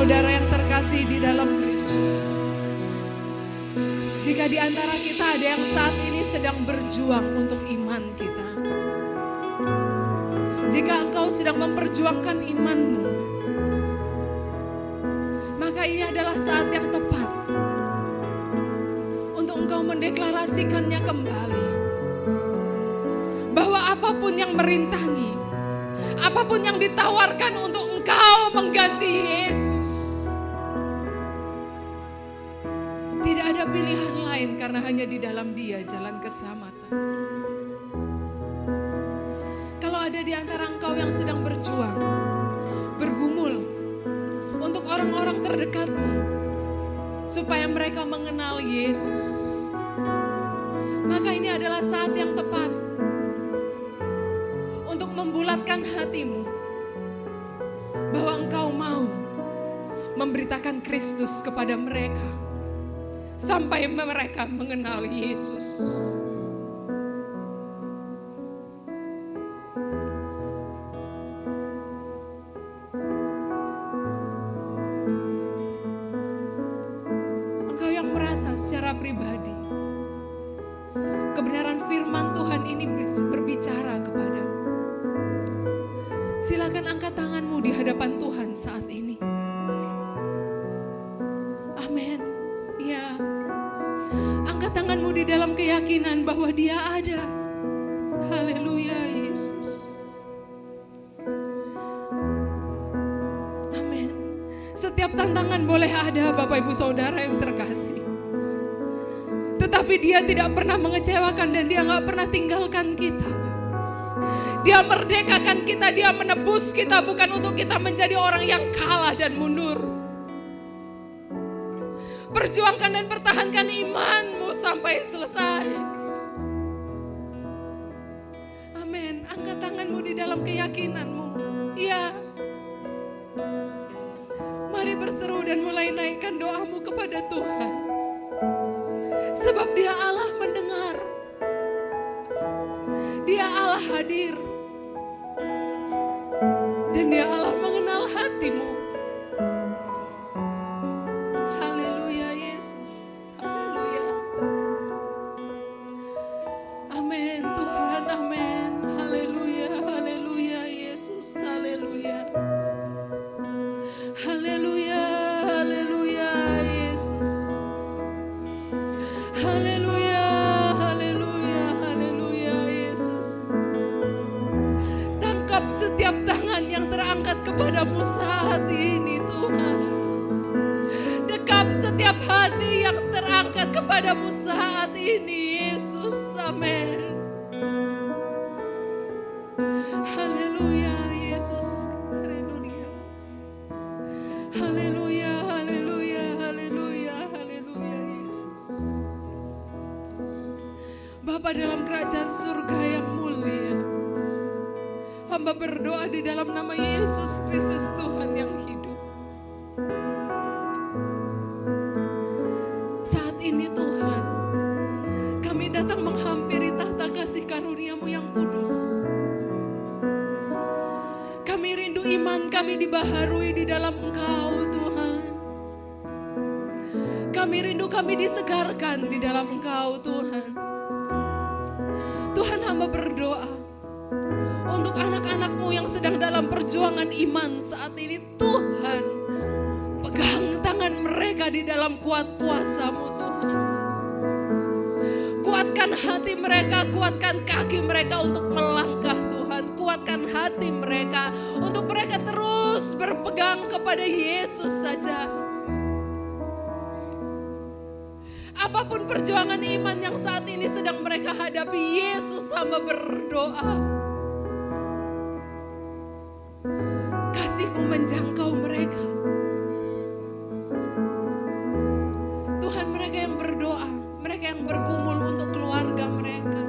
saudara yang terkasih di dalam Kristus, jika di antara kita ada yang saat ini sedang berjuang untuk iman kita, jika engkau sedang memperjuangkan imanmu, maka ini adalah saat yang tepat untuk engkau mendeklarasikannya kembali. Bahwa apapun yang merintangi, apapun yang ditawarkan untuk engkau mengganti Yesus, tidak ada pilihan lain karena hanya di dalam Dia jalan keselamatan. Kalau ada di antara engkau yang sedang berjuang, bergumul untuk orang-orang terdekatmu supaya mereka mengenal Yesus, maka ini adalah saat yang tepat untuk membulatkan hatimu bahwa engkau mau memberitakan Kristus kepada mereka sampai mereka mengenal Yesus. Engkau yang merasa secara pribadi kebenaran firman Tuhan ini berbicara kepadamu, silakan angkat tanganmu di hadapan Tuhan saat ini. Amin. Ya, angkat tanganmu di dalam keyakinan bahwa Dia ada. Haleluya Yesus. Amin. Setiap tantangan boleh ada, Bapak Ibu Saudara yang terkasih, tetapi Dia tidak pernah mengecewakan dan Dia gak pernah tinggalkan kita. Dia merdekakan kita, Dia menebus kita bukan untuk kita menjadi orang yang kalah dan mundur. Perjuangkan dan pertahankan imanmu sampai selesai. Amin. Angkat tanganmu di dalam keyakinanmu. Ya. Mari berseru dan mulai naikkan doamu kepada Tuhan. Sebab Dia Allah mendengar. Dia Allah hadir. Dan Dia Allah mengenal hatimu. Haleluya Yesus. Haleluya. Amin Tuhan, amin. Haleluya, haleluya Yesus. Haleluya. Haleluya, haleluya Yesus. Haleluya, haleluya, haleluya Yesus. Tangkap setiap tangan yang terangkat kepadamu saat ini Tuhan. Dekap setiap hati yang terangkat kepadamu saat ini Yesus. Amin. Haleluya Yesus. Haleluya. Haleluya, haleluya, haleluya, haleluya Yesus. Bapa dalam kerajaan surga yang mulia, hamba berdoa di dalam nama Yesus Kristus Tuhan yang hidup. Saat ini Tuhan, kami datang menghampiri tahta kasih karunia-Mu yang kudus. Kami rindu iman kami dibaharui di dalam Engkau Tuhan. Kami rindu kami disegarkan di dalam Engkau Tuhan. Tuhan, hamba berdoa untuk anak-anak-Mu yang sedang dalam perjuangan iman saat ini. Tuhan, pegang tangan mereka di dalam kuat kuasa-Mu Tuhan. Kuatkan hati mereka, kuatkan kaki mereka untuk melangkah Tuhan. Kuatkan hati mereka untuk mereka terus berpegang kepada Yesus saja. Apapun perjuangan iman yang saat ini sedang mereka hadapi, Yesus hamba berdoa. Kasih-Mu menjangkau mereka. Tuhan, mereka yang berdoa, mereka yang bergumul untuk keluarga mereka.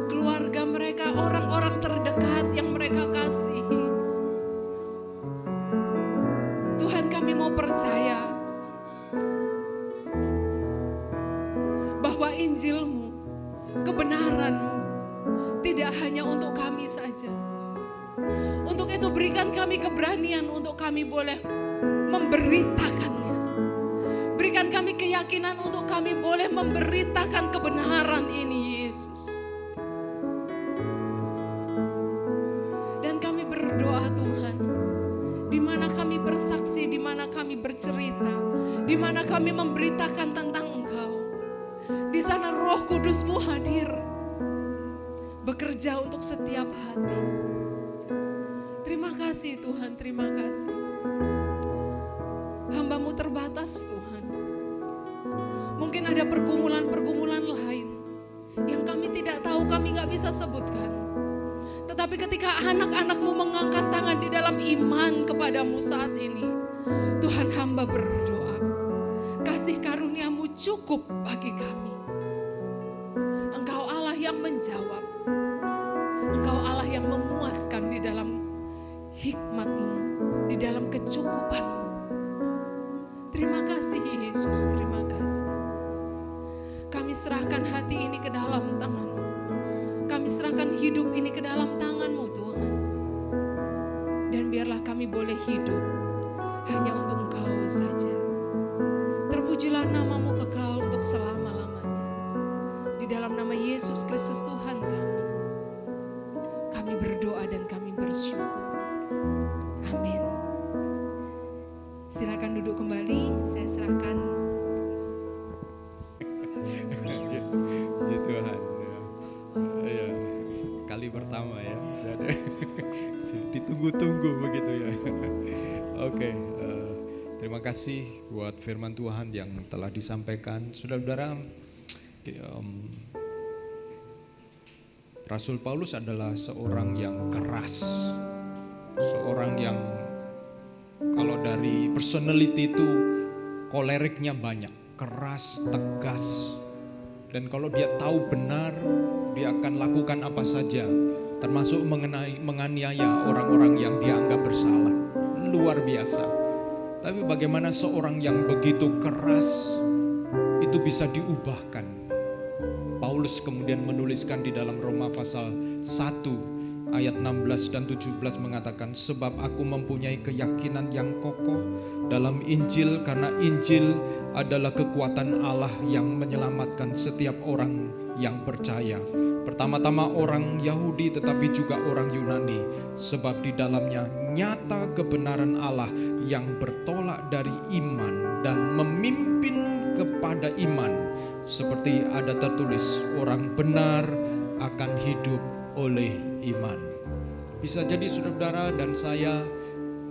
Keluarga mereka, orang-orang terdekat yang mereka kasihi. Tuhan, kami mau percaya bahwa Injil-Mu, kebenaran-Mu tidak hanya untuk kami saja. Untuk itu berikan kami keberanian untuk kami boleh memberitakannya. Berikan kami keyakinan untuk kami boleh memberitakan kebenaran ini, Yesus. Dan kami berdoa, Tuhan, di mana kami bersaksi, di mana kami bercerita, di mana kami memberitakan tentang Engkau, di sana Roh Kudus-Mu hadir, bekerja untuk setiap hati. Terima kasih Tuhan, terima kasih. Hamba-Mu terbatas Tuhan. Mungkin ada pergumulan-pergumulan lain yang kami tidak tahu, kami gak bisa sebutkan. Tetapi ketika anak-anak-Mu mengangkat tangan di dalam iman kepadamu saat ini, Tuhan, hamba berdoa, kasih karunia-Mu cukup bagi kami. Engkau Allah yang menjawab, Engkau Allah yang memuaskan di dalam hikmat-Mu, di dalam kecukupan-Mu. Terima kasih Yesus, terima kasih. Kami serahkan hati ini ke dalam tangan-Mu. Kami serahkan hidup ini ke dalam tangan-Mu Tuhan. Dan biarlah kami boleh hidup hanya untuk Engkau saja. Terpujilah nama-Mu kekal untuk selama-lamanya. Di dalam nama Yesus Kristus Tuhan kami berdoa dan kami bersyukur. Amin. Silakan duduk kembali, saya serahkan. Puji Tuhan. Ya, kali pertama ya. Jadi ditunggu-tunggu begitu ya. Oke, terima kasih buat firman Tuhan yang telah disampaikan. Saudara-saudara, Rasul Paulus adalah seorang yang keras, seorang yang kalau dari personality itu koleriknya banyak, keras, tegas. Dan kalau dia tahu benar, dia akan lakukan apa saja, termasuk menganiaya orang-orang yang dia anggap bersalah. Luar biasa. Tapi bagaimana seorang yang begitu keras itu bisa diubahkan? Paulus kemudian menuliskan di dalam Roma pasal 1 ayat 16 dan 17 mengatakan, sebab aku mempunyai keyakinan yang kokoh dalam Injil, karena Injil adalah kekuatan Allah yang menyelamatkan setiap orang yang percaya. Pertama-tama orang Yahudi tetapi juga orang Yunani, sebab di dalamnya nyata kebenaran Allah yang bertolak dari iman dan memimpin kepada iman, seperti ada tertulis, orang benar akan hidup oleh iman. Bisa jadi saudara dan saya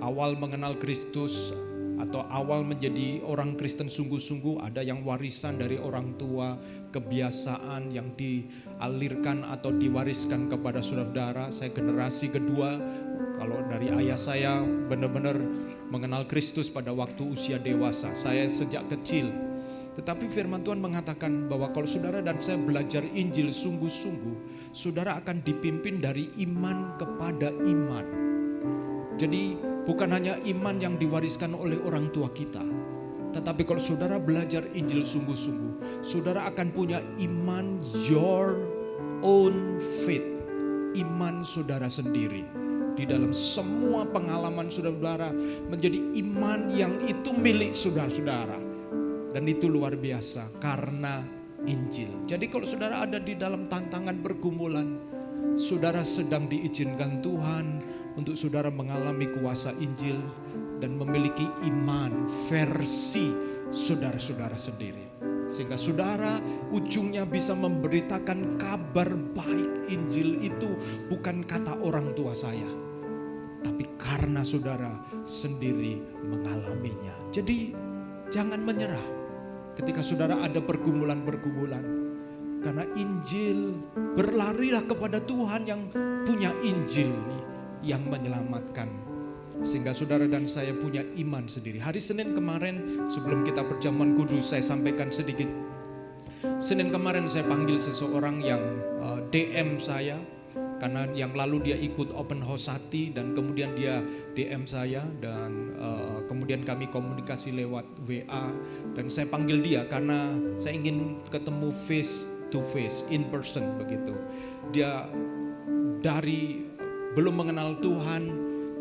awal mengenal Kristus atau awal menjadi orang Kristen sungguh-sungguh, ada yang warisan dari orang tua, kebiasaan yang dialirkan atau diwariskan kepada saudara. Saya generasi kedua, kalau dari ayah saya benar-benar mengenal Kristus pada waktu usia dewasa, saya sejak kecil. Tetapi firman Tuhan mengatakan bahwa kalau saudara dan saya belajar Injil sungguh-sungguh, saudara akan dipimpin dari iman kepada iman. Jadi bukan hanya iman yang diwariskan oleh orang tua kita, tetapi kalau saudara belajar Injil sungguh-sungguh, saudara akan punya iman your own faith, iman saudara sendiri. Di dalam semua pengalaman saudara menjadi iman yang itu milik saudara-saudara. Dan itu luar biasa karena Injil. Jadi kalau saudara ada di dalam tantangan pergumulan, saudara sedang diizinkan Tuhan untuk saudara mengalami kuasa Injil dan memiliki iman versi saudara-saudara sendiri. Sehingga saudara ujungnya bisa memberitakan kabar baik. Injil itu bukan kata orang tua saya, tapi karena saudara sendiri mengalaminya. Jadi jangan menyerah ketika saudara ada pergumulan-pergumulan. Karena Injil, berlarilah kepada Tuhan yang punya Injil yang menyelamatkan. Sehingga saudara dan saya punya iman sendiri. Hari Senin kemarin sebelum kita perjamuan kudus, saya sampaikan sedikit. Senin kemarin saya panggil seseorang yang DM saya. Karena yang lalu dia ikut open house hati dan kemudian dia DM saya dan kemudian kami komunikasi lewat WA dan saya panggil dia karena saya ingin ketemu face to face, in person begitu. Dia dari belum mengenal Tuhan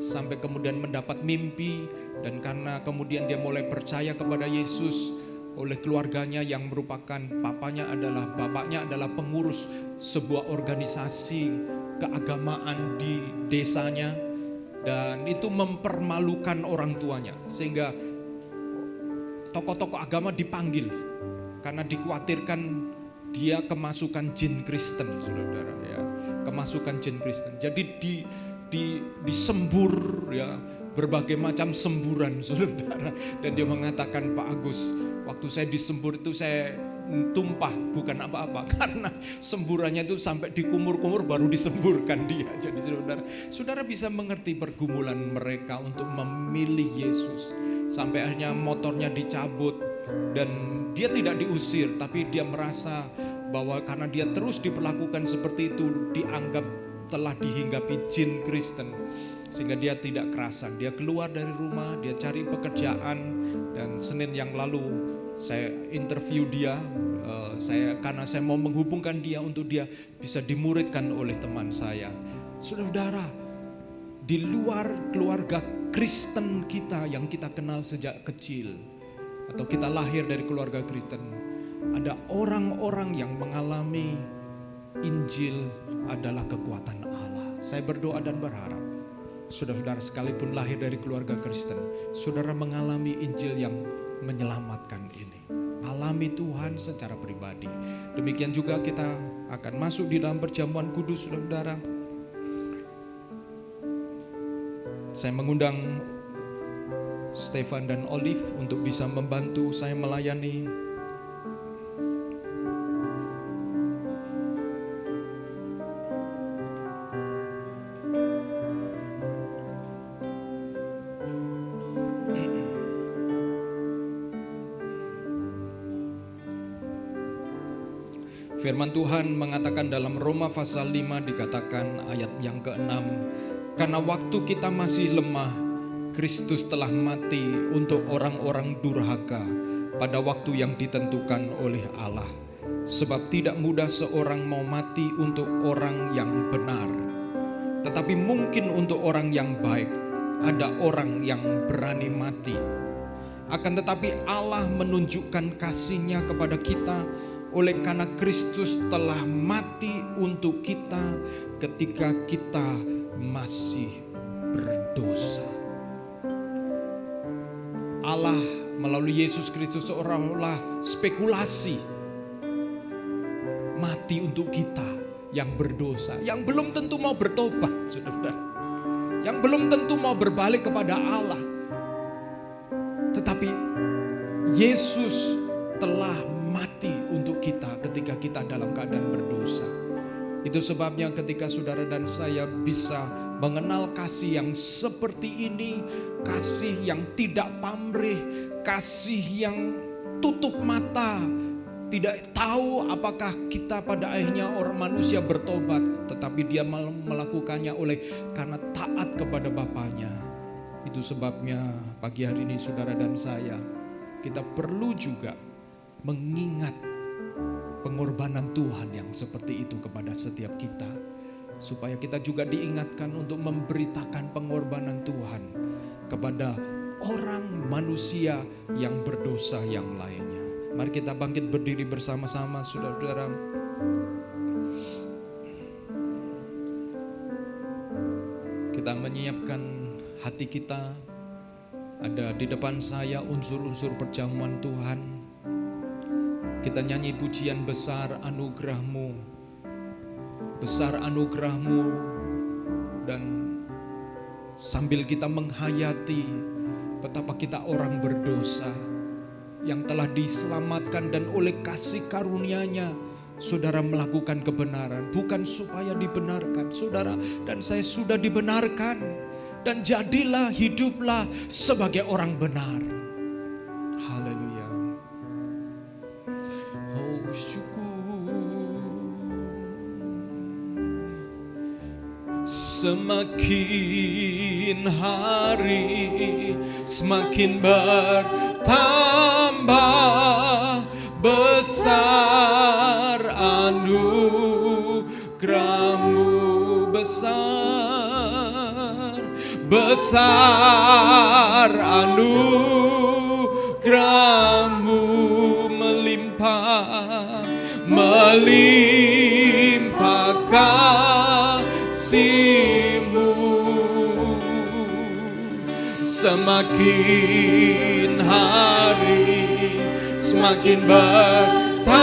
sampai kemudian mendapat mimpi, dan karena kemudian dia mulai percaya kepada Yesus oleh keluarganya yang merupakan bapaknya adalah pengurus sebuah organisasi keagamaan di desanya, dan itu mempermalukan orang tuanya sehingga tokoh-tokoh agama dipanggil karena dikhawatirkan dia kemasukan jin Kristen, saudara-saudara ya, kemasukan jin Kristen. Jadi disembur ya, berbagai macam semburan, saudara. Dan dia mengatakan, Pak Agus, waktu saya disembur itu saya tumpah, bukan apa-apa, karena semburannya itu sampai dikumur-kumur baru disemburkan dia. Jadi saudara bisa mengerti pergumulan mereka untuk memilih Yesus. Sampai akhirnya motornya dicabut dan dia tidak diusir, tapi dia merasa bahwa karena dia terus diperlakukan seperti itu, dianggap telah dihinggapi jin Kristen, sehingga dia tidak kerasan. Dia keluar dari rumah, dia cari pekerjaan, dan Senin yang lalu saya interview dia, karena saya mau menghubungkan dia untuk dia bisa dimuridkan oleh teman saya. Saudara-saudara, di luar keluarga Kristen kita yang kita kenal sejak kecil, atau kita lahir dari keluarga Kristen, ada orang-orang yang mengalami Injil adalah kekuatan Allah. Saya berdoa dan berharap saudara-saudara sekalipun lahir dari keluarga Kristen, saudara mengalami Injil yang menyelamatkan ini. Alami Tuhan secara pribadi. Demikian juga kita akan masuk di dalam perjamuan kudus, saudara-saudara. Saya mengundang Stefan dan Olive untuk bisa membantu saya melayani. Firman Tuhan mengatakan dalam Roma pasal 5 dikatakan ayat yang ke-6, karena waktu kita masih lemah, Kristus telah mati untuk orang-orang durhaka pada waktu yang ditentukan oleh Allah. Sebab tidak mudah seorang mau mati untuk orang yang benar, tetapi mungkin untuk orang yang baik ada orang yang berani mati. Akan tetapi Allah menunjukkan kasih-Nya kepada kita oleh karena Kristus telah mati untuk kita ketika kita masih berdosa. Allah melalui Yesus Kristus seolah-olah spekulasi mati untuk kita yang berdosa, yang belum tentu mau bertobat, saudara, yang belum tentu mau berbalik kepada Allah. Tetapi Yesus telah mati untuk kita ketika kita dalam keadaan berdosa. Itu sebabnya ketika saudara dan saya bisa mengenal kasih yang seperti ini, kasih yang tidak pamrih, kasih yang tutup mata, tidak tahu apakah kita pada akhirnya orang manusia bertobat, tetapi dia melakukannya oleh karena taat kepada Bapaknya. Itu sebabnya pagi hari ini saudara dan saya, kita perlu juga mengingat pengorbanan Tuhan yang seperti itu kepada setiap kita, supaya kita juga diingatkan untuk memberitakan pengorbanan Tuhan kepada orang manusia yang berdosa yang lainnya. Mari kita bangkit berdiri bersama-sama, saudara-saudara. Kita menyiapkan hati kita. Ada di depan saya unsur-unsur perjamuan Tuhan. Kita nyanyi pujian besar anugerah-Mu, besar anugerah-Mu, dan sambil kita menghayati betapa kita orang berdosa yang telah diselamatkan dan oleh kasih karunia-Nya saudara melakukan kebenaran, bukan supaya dibenarkan. Saudara dan saya sudah dibenarkan dan jadilah, hiduplah sebagai orang benar. Haleluya. Oh syukur. Semakin hari semakin bertambah besar anugerah-Mu, besar besar anugerah-Mu melimpah, melimpah kasih-Mu. Semakin hari semakin bertambah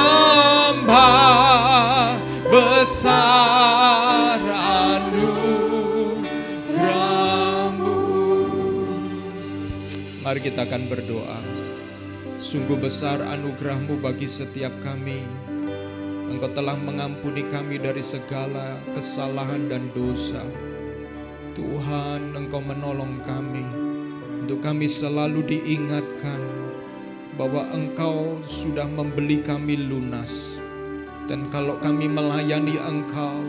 besar anugerah-Mu. Mari kita akan berdoa. Sungguh besar anugerah-Mu bagi setiap kami. Engkau telah mengampuni kami dari segala kesalahan dan dosa. Tuhan, Engkau menolong kami. Untuk kami selalu diingatkan bahwa Engkau sudah membeli kami lunas. Dan kalau kami melayani Engkau,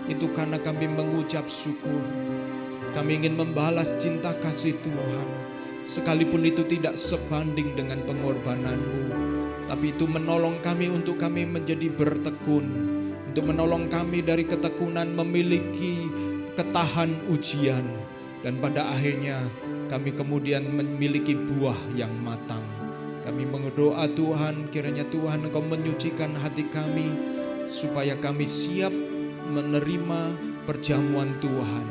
itu karena kami mengucap syukur. Kami ingin membalas cinta kasih Tuhan, sekalipun itu tidak sebanding dengan pengorbanan-Mu. Tapi itu menolong kami untuk kami menjadi bertekun, untuk menolong kami dari ketekunan memiliki ketahan ujian. Dan pada akhirnya kami kemudian memiliki buah yang matang. Kami berdoa Tuhan, kiranya Tuhan Engkau menyucikan hati kami, supaya kami siap menerima perjamuan Tuhan,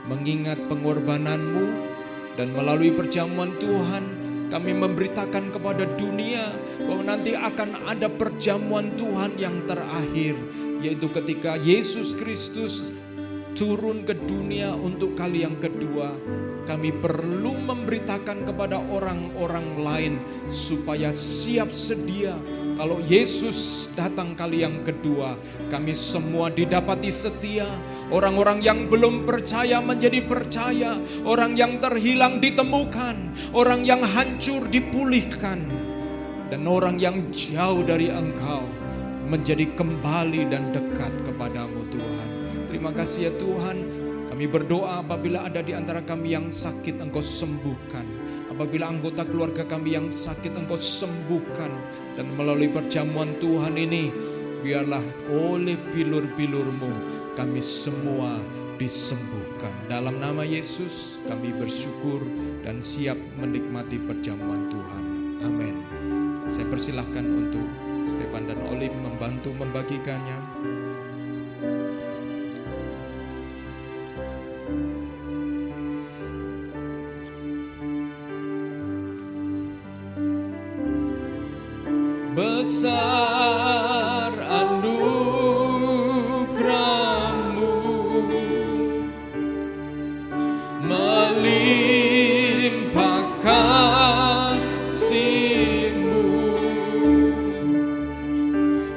mengingat pengorbanan-Mu, dan melalui perjamuan Tuhan kami memberitakan kepada dunia bahwa nanti akan ada perjamuan Tuhan yang terakhir, yaitu ketika Yesus Kristus turun ke dunia untuk kali yang kedua. Kami perlu memberitakan kepada orang-orang lain supaya siap sedia. Kalau Yesus datang kali yang kedua, kami semua didapati setia. Orang-orang yang belum percaya menjadi percaya, orang yang terhilang ditemukan, orang yang hancur dipulihkan, dan orang yang jauh dari Engkau menjadi kembali dan dekat kepadamu Tuhan. Terima kasih ya Tuhan. Kami berdoa apabila ada di antara kami yang sakit, Engkau sembuhkan. Apabila anggota keluarga kami yang sakit, Engkau sembuhkan. Dan melalui perjamuan Tuhan ini, biarlah oleh bilur-bilur-Mu kami semua disembuhkan. Dalam nama Yesus kami bersyukur dan siap menikmati perjamuan Tuhan. Amin. Saya persilahkan untuk Stefan dan Olim membantu membagikannya. Besar anugerah-Mu, melimpah kasih-Mu.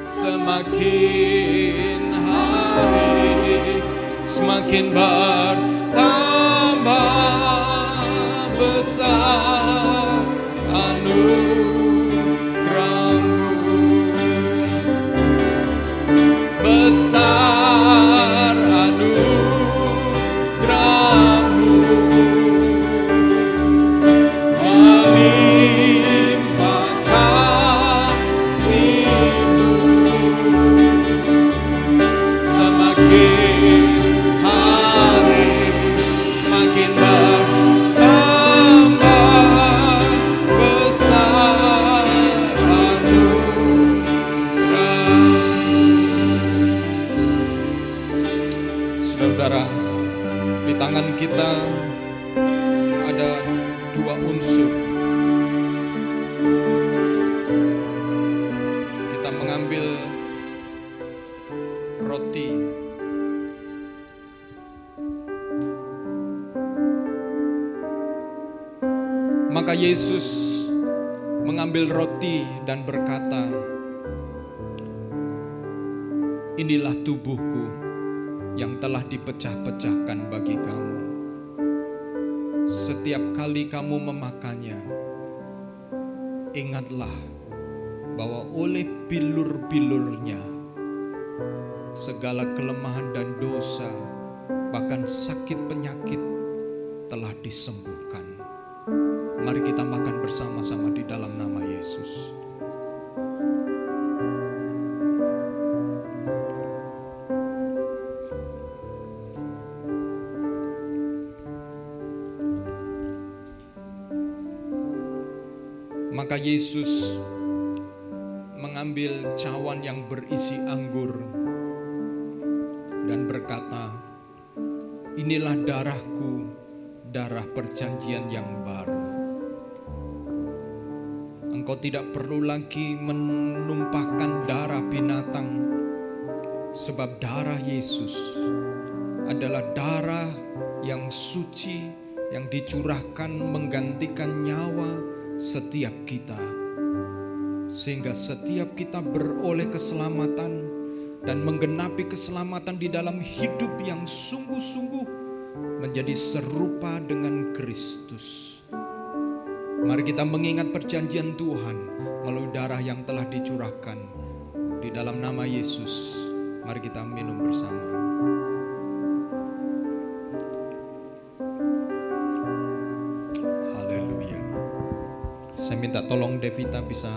Semakin hari semakin bertambah besar anugerah-Mu. Besar anugerah-Mu, melimpah kasih-Mu. Semakin hari semakin bertambah besar anugerah. Saudara, di tangan kita ada dua unsur. Kita mengambil roti. Maka Yesus mengambil roti dan berkata, "Inilah tubuhku yang telah dipecah-pecahkan bagi kamu. Setiap kali kamu memakannya, ingatlah bahwa oleh bilur-bilurnya segala kelemahan dan dosa, bahkan sakit penyakit telah disembuhkan." Mari kita makan bersama-sama di dalam nama Yesus. Maka Yesus mengambil cawan yang berisi anggur dan berkata, inilah darahku, darah perjanjian yang baru. Engkau tidak perlu lagi menumpahkan darah binatang, sebab darah Yesus adalah darah yang suci, yang dicurahkan menggantikan nyawa setiap kita. Sehingga setiap kita beroleh keselamatan dan menggenapi keselamatan di dalam hidup yang sungguh-sungguh menjadi serupa dengan Kristus. Mari kita mengingat perjanjian Tuhan melalui darah yang telah dicurahkan di dalam nama Yesus. Mari kita minum bersama. Haleluya. Saya minta tolong Devita bisa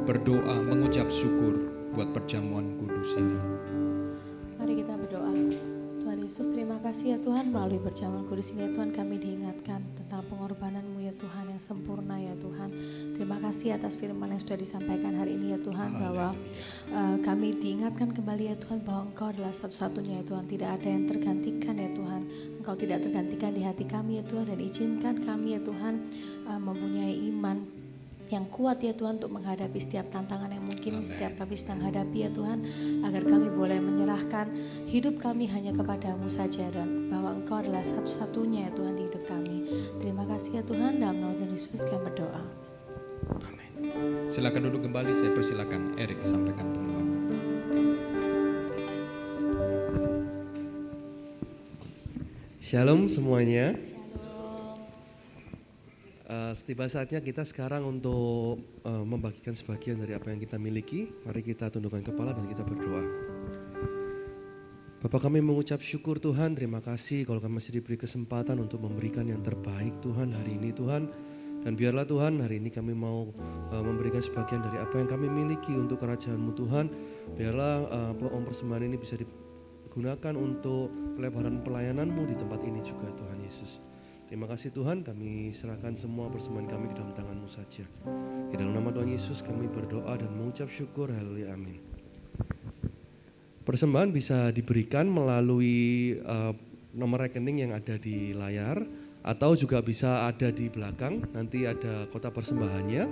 berdoa, mengucap syukur buat perjamuan kudus ini. Mari kita berdoa. Tuhan Yesus, terima kasih ya Tuhan, melalui perjamuan kudus ini ya Tuhan kami diingatkan tentang pengorbanan-Mu ya Tuhan yang sempurna ya Tuhan. Terima kasih atas firman yang sudah disampaikan hari ini ya Tuhan, bahwa kami diingatkan kembali ya Tuhan bahwa Engkau adalah satu-satunya ya Tuhan, tidak ada yang tergantikan ya Tuhan. Engkau tidak tergantikan di hati kami ya Tuhan, dan izinkan kami ya Tuhan mempunyai iman yang kuat ya Tuhan untuk menghadapi setiap tantangan yang mungkin setiap kami sedang hadapi ya Tuhan, agar kami boleh menyerahkan hidup kami hanya kepadamu saja, dan bahwa Engkau adalah satu-satunya ya Tuhan di hidup kami. Terima kasih ya Tuhan, dalam nama Tuhan Yesus kami berdoa. Amin. Silakan duduk kembali, saya persilakan Erik sampaikan pengumuman. Shalom semuanya. Setiba saatnya kita sekarang untuk membagikan sebagian dari apa yang kita miliki. Mari kita tundukkan kepala dan kita berdoa. Bapak, kami mengucap syukur Tuhan, terima kasih kalau kami masih diberi kesempatan untuk memberikan yang terbaik Tuhan hari ini Tuhan. Dan biarlah Tuhan hari ini kami mau memberikan sebagian dari apa yang kami miliki untuk kerajaan-Mu Tuhan. Biarlah persembahan ini bisa digunakan untuk pelebaran pelayanan-Mu di tempat ini juga Tuhan Yesus. Terima kasih Tuhan, kami serahkan semua persembahan kami ke dalam tangan-Mu saja. Di dalam nama Tuhan Yesus kami berdoa dan mengucap syukur, haleluya, amin. Persembahan bisa diberikan melalui nomor rekening yang ada di layar, atau juga bisa ada di belakang, nanti ada kotak persembahannya.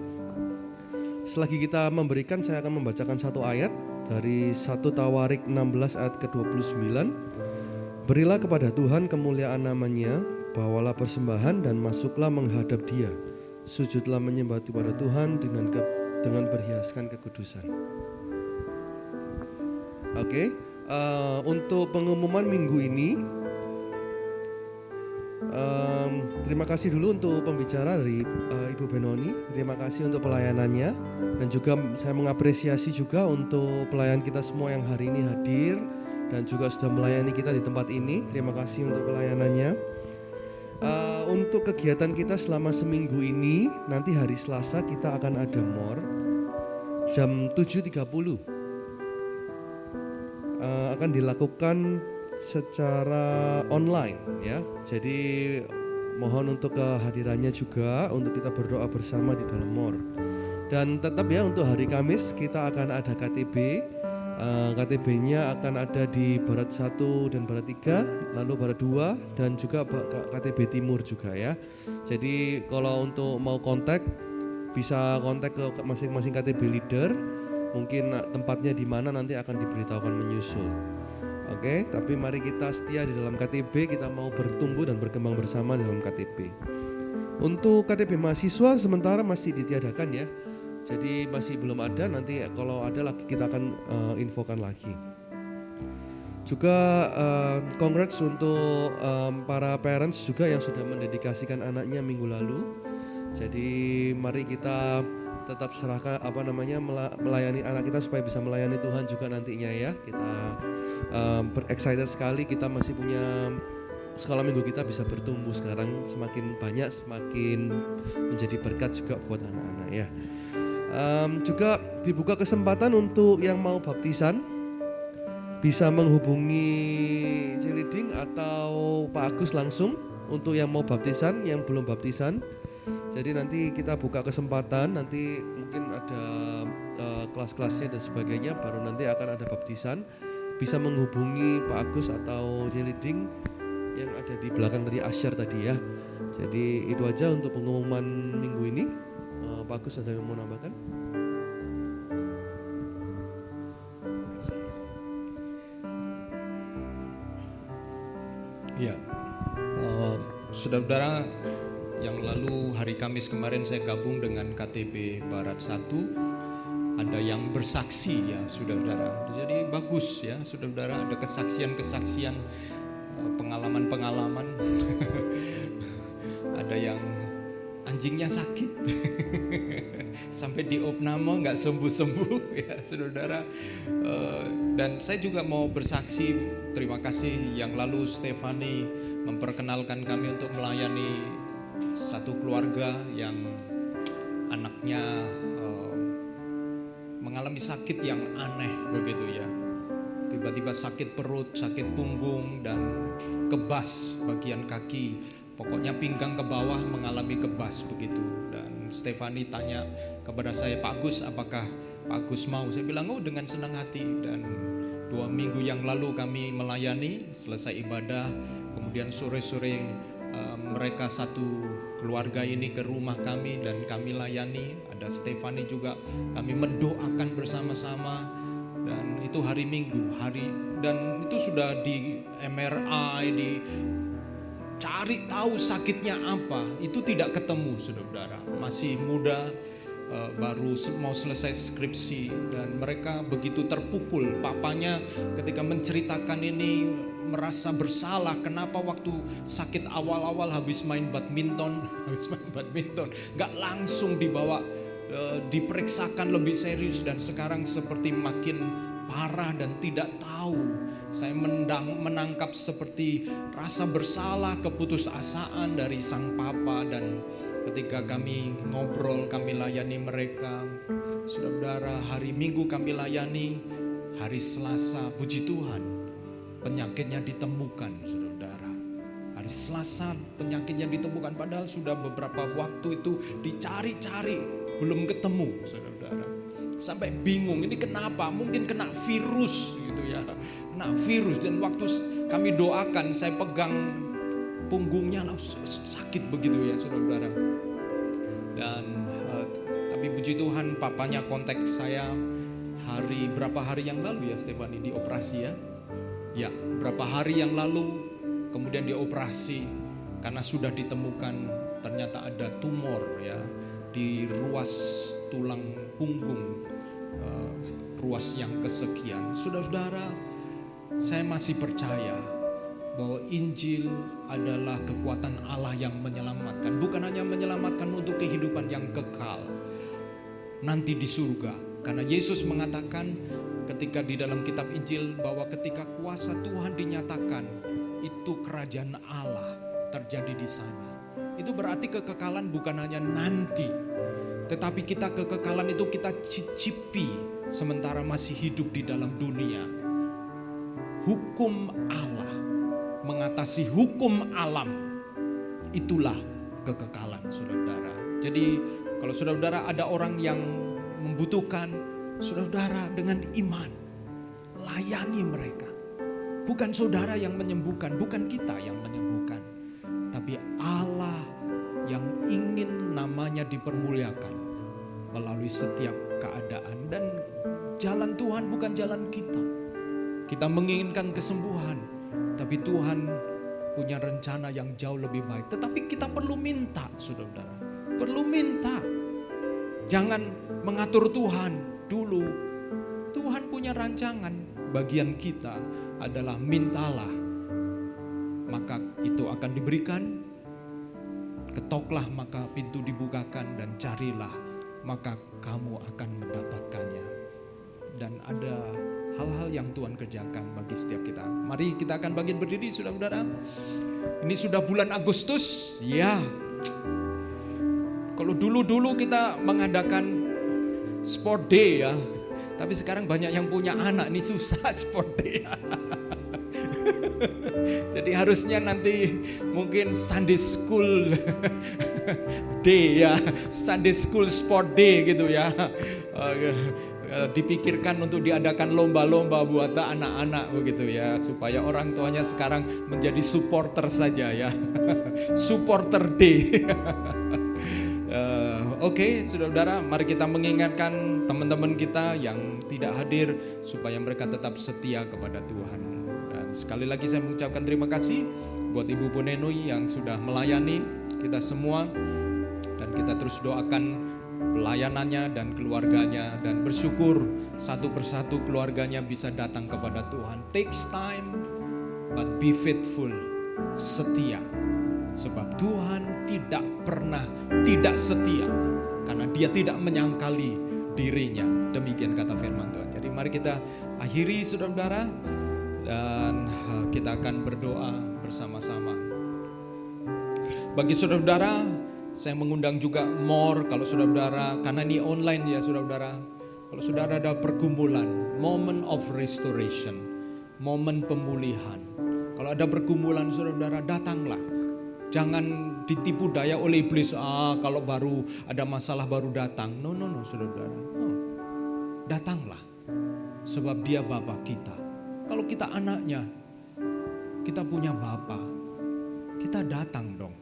Selagi kita memberikan, saya akan membacakan satu ayat dari 1 Tawarik 16 ayat ke-29. Berilah kepada Tuhan kemuliaan namanya, bawalah persembahan dan masuklah menghadap Dia. Sujudlah menyembah kepada Tuhan dengan berhiaskan kekudusan. Oke, untuk pengumuman minggu ini, terima kasih dulu untuk pembicara dari Ibu Benoni. Terima kasih untuk pelayanannya, dan juga saya mengapresiasi juga untuk pelayan kita semua yang hari ini hadir dan juga sudah melayani kita di tempat ini. Terima kasih untuk pelayanannya. Untuk kegiatan kita selama seminggu ini, nanti hari Selasa kita akan ada MOR jam 7.30. Akan dilakukan secara online ya. Jadi mohon untuk kehadirannya juga untuk kita berdoa bersama di dalam MOR. Dan tetap ya, untuk hari Kamis kita akan ada KTB. KTB-nya akan ada di Barat 1 dan Barat 3, lalu Barat 2 dan juga KTB Timur juga ya. Jadi kalau untuk mau kontak, bisa kontak ke masing-masing KTB leader. Mungkin tempatnya di mana nanti akan diberitahukan menyusul. Oke, tapi mari kita setia di dalam KTB, kita mau bertumbuh dan berkembang bersama di dalam KTB. Untuk KTB mahasiswa sementara masih ditiadakan ya. Jadi masih belum ada, nanti kalau ada lagi kita akan infokan lagi. Juga congrats untuk para parents juga yang sudah mendedikasikan anaknya minggu lalu. Jadi mari kita tetap serahkan melayani anak kita supaya bisa melayani Tuhan juga nantinya ya. Kita excited sekali, kita masih punya sekolah minggu, kita bisa bertumbuh sekarang, semakin banyak semakin menjadi berkat juga buat anak-anak ya. Juga dibuka kesempatan untuk yang mau baptisan, bisa menghubungi Ciliding atau Pak Agus langsung untuk yang mau baptisan, yang belum baptisan. Jadi nanti kita buka kesempatan, nanti mungkin ada kelas-kelasnya dan sebagainya, baru nanti akan ada baptisan. Bisa menghubungi Pak Agus atau Jeliding yang ada di belakang tadi, Asyar tadi ya. Jadi itu aja untuk pengumuman minggu ini. Pak Agus ada yang mau nambahkan? Ya, saudara-saudara, yang lalu hari Kamis kemarin saya gabung dengan KTB Barat 1, ada yang bersaksi ya saudara-saudara. Jadi bagus ya saudara-saudara, ada kesaksian-kesaksian, pengalaman-pengalaman. Ada yang anjingnya sakit sampai diopname nggak sembuh-sembuh ya saudara. Dan saya juga mau bersaksi, terima kasih yang lalu Stefani memperkenalkan kami untuk melayani satu keluarga yang anaknya mengalami sakit yang aneh begitu ya. Tiba-tiba sakit perut, sakit punggung dan kebas bagian kaki. Pokoknya pinggang ke bawah mengalami kebas begitu. Dan Stefani tanya kepada saya, Pak Agus, apakah Pak Agus mau? Saya bilang, oh dengan senang hati. Dan 2 minggu yang lalu kami melayani, selesai ibadah, kemudian sore-sore mereka satu keluarga ini ke rumah kami dan kami layani. Ada Stefani juga, kami mendoakan bersama-sama. Dan itu hari Minggu, dan itu sudah di MRI, cari tahu sakitnya apa, itu tidak ketemu saudara-saudara. Masih muda, baru mau selesai skripsi, dan mereka begitu terpukul. Papanya ketika menceritakan ini merasa bersalah, kenapa waktu sakit awal-awal habis main badminton gak langsung dibawa diperiksakan lebih serius, dan sekarang seperti makin parah dan tidak tahu. Saya menangkap seperti rasa bersalah, keputusasaan dari sang papa. Dan ketika kami ngobrol, kami layani mereka, saudara-saudara, hari Minggu kami layani, hari Selasa puji Tuhan penyakitnya ditemukan saudara. Hari Selasa penyakitnya ditemukan, padahal sudah beberapa waktu itu dicari-cari belum ketemu saudara-saudara. Sampai bingung, ini kenapa? Mungkin kena virus gitu ya, kena virus. Dan waktu kami doakan, saya pegang punggungnya langsung sakit begitu ya saudara-saudara. Dan tapi puji Tuhan, papanya kontak saya berapa hari yang lalu ya Stefani, dioperasi ya. Ya, berapa hari yang lalu kemudian dioperasi karena sudah ditemukan ternyata ada tumor ya di ruas tulang punggung, ruas yang kesekian. Saudara-saudara, saya masih percaya bahwa Injil adalah kekuatan Allah yang menyelamatkan. Bukan hanya menyelamatkan untuk kehidupan yang kekal nanti di surga. Karena Yesus mengatakan ketika di dalam kitab Injil bahwa ketika kuasa Tuhan dinyatakan, itu kerajaan Allah terjadi di sana. Itu berarti kekekalan bukan hanya nanti, tetapi kita kekekalan itu kita cicipi sementara masih hidup di dalam dunia. Hukum Allah mengatasi hukum alam, itulah kekekalan saudara-saudara. Jadi kalau saudara-saudara ada orang yang membutuhkan, saudara-saudara dengan iman layani mereka. Bukan saudara yang menyembuhkan, bukan kita yang menyembuhkan, tapi Allah yang ingin namanya dipermuliakan melalui setiap keadaan. Dan jalan Tuhan bukan jalan kita. Kita menginginkan kesembuhan, tapi Tuhan punya rencana yang jauh lebih baik. Tetapi kita perlu minta, saudara-saudara. Perlu minta. Jangan mengatur Tuhan dulu. Tuhan punya rancangan. Bagian kita adalah mintalah, maka itu akan diberikan. Ketoklah maka pintu dibukakan, dan carilah maka kamu akan mendapatkannya. Dan ada hal-hal yang Tuhan kerjakan bagi setiap kita. Mari kita akan bangkit berdiri saudara-saudara. Ini sudah bulan Agustus ya. Kalau dulu-dulu kita mengadakan sport day ya, tapi sekarang banyak yang punya anak, ini susah sport day. Jadi harusnya nanti mungkin Sunday school day ya, Sunday School Sport Day gitu ya. Dipikirkan untuk diadakan lomba-lomba buat anak-anak begitu ya, supaya orang tuanya sekarang menjadi supporter saja ya. Supporter Day. Oke, saudara-saudara, mari kita mengingatkan teman-teman kita yang tidak hadir supaya mereka tetap setia kepada Tuhan. Dan sekali lagi saya mengucapkan terima kasih buat Ibu Ponenoi yang sudah melayani kita semua, dan kita terus doakan pelayanannya dan keluarganya, dan bersyukur satu persatu keluarganya bisa datang kepada Tuhan. Takes time but be faithful, setia. Sebab Tuhan tidak pernah tidak setia, karena Dia tidak menyangkali dirinya. Demikian kata firman Tuhan. Jadi mari kita akhiri saudara-saudara, dan kita akan berdoa bersama-sama. Bagi saudara-saudara, saya mengundang juga more kalau saudara-saudara, karena ini online ya saudara-saudara. Kalau saudara ada pergumulan, moment of restoration, momen pemulihan. Kalau ada pergumulan saudara-saudara, datanglah. Jangan ditipu daya oleh iblis. Kalau baru ada masalah baru datang. No saudara-saudara. No. Datanglah. Sebab Dia Bapa kita. Kalau kita anaknya, kita punya Bapa. Kita datang dong.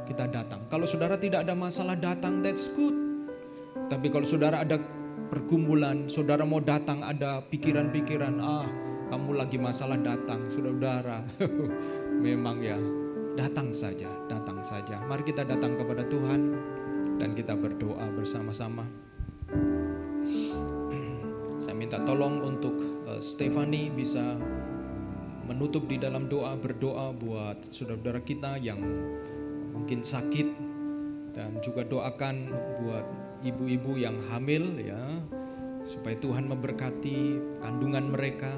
Kita datang. Kalau saudara tidak ada masalah datang, that's good. Tapi kalau saudara ada pergumulan, saudara mau datang ada pikiran-pikiran, kamu lagi masalah datang, saudara. Memang ya. Datang saja. Mari kita datang kepada Tuhan dan kita berdoa bersama-sama. Saya minta tolong untuk Stefani bisa menutup di dalam doa, berdoa buat saudara-saudara kita yang mungkin sakit, dan juga doakan buat ibu-ibu yang hamil ya, supaya Tuhan memberkati kandungan mereka,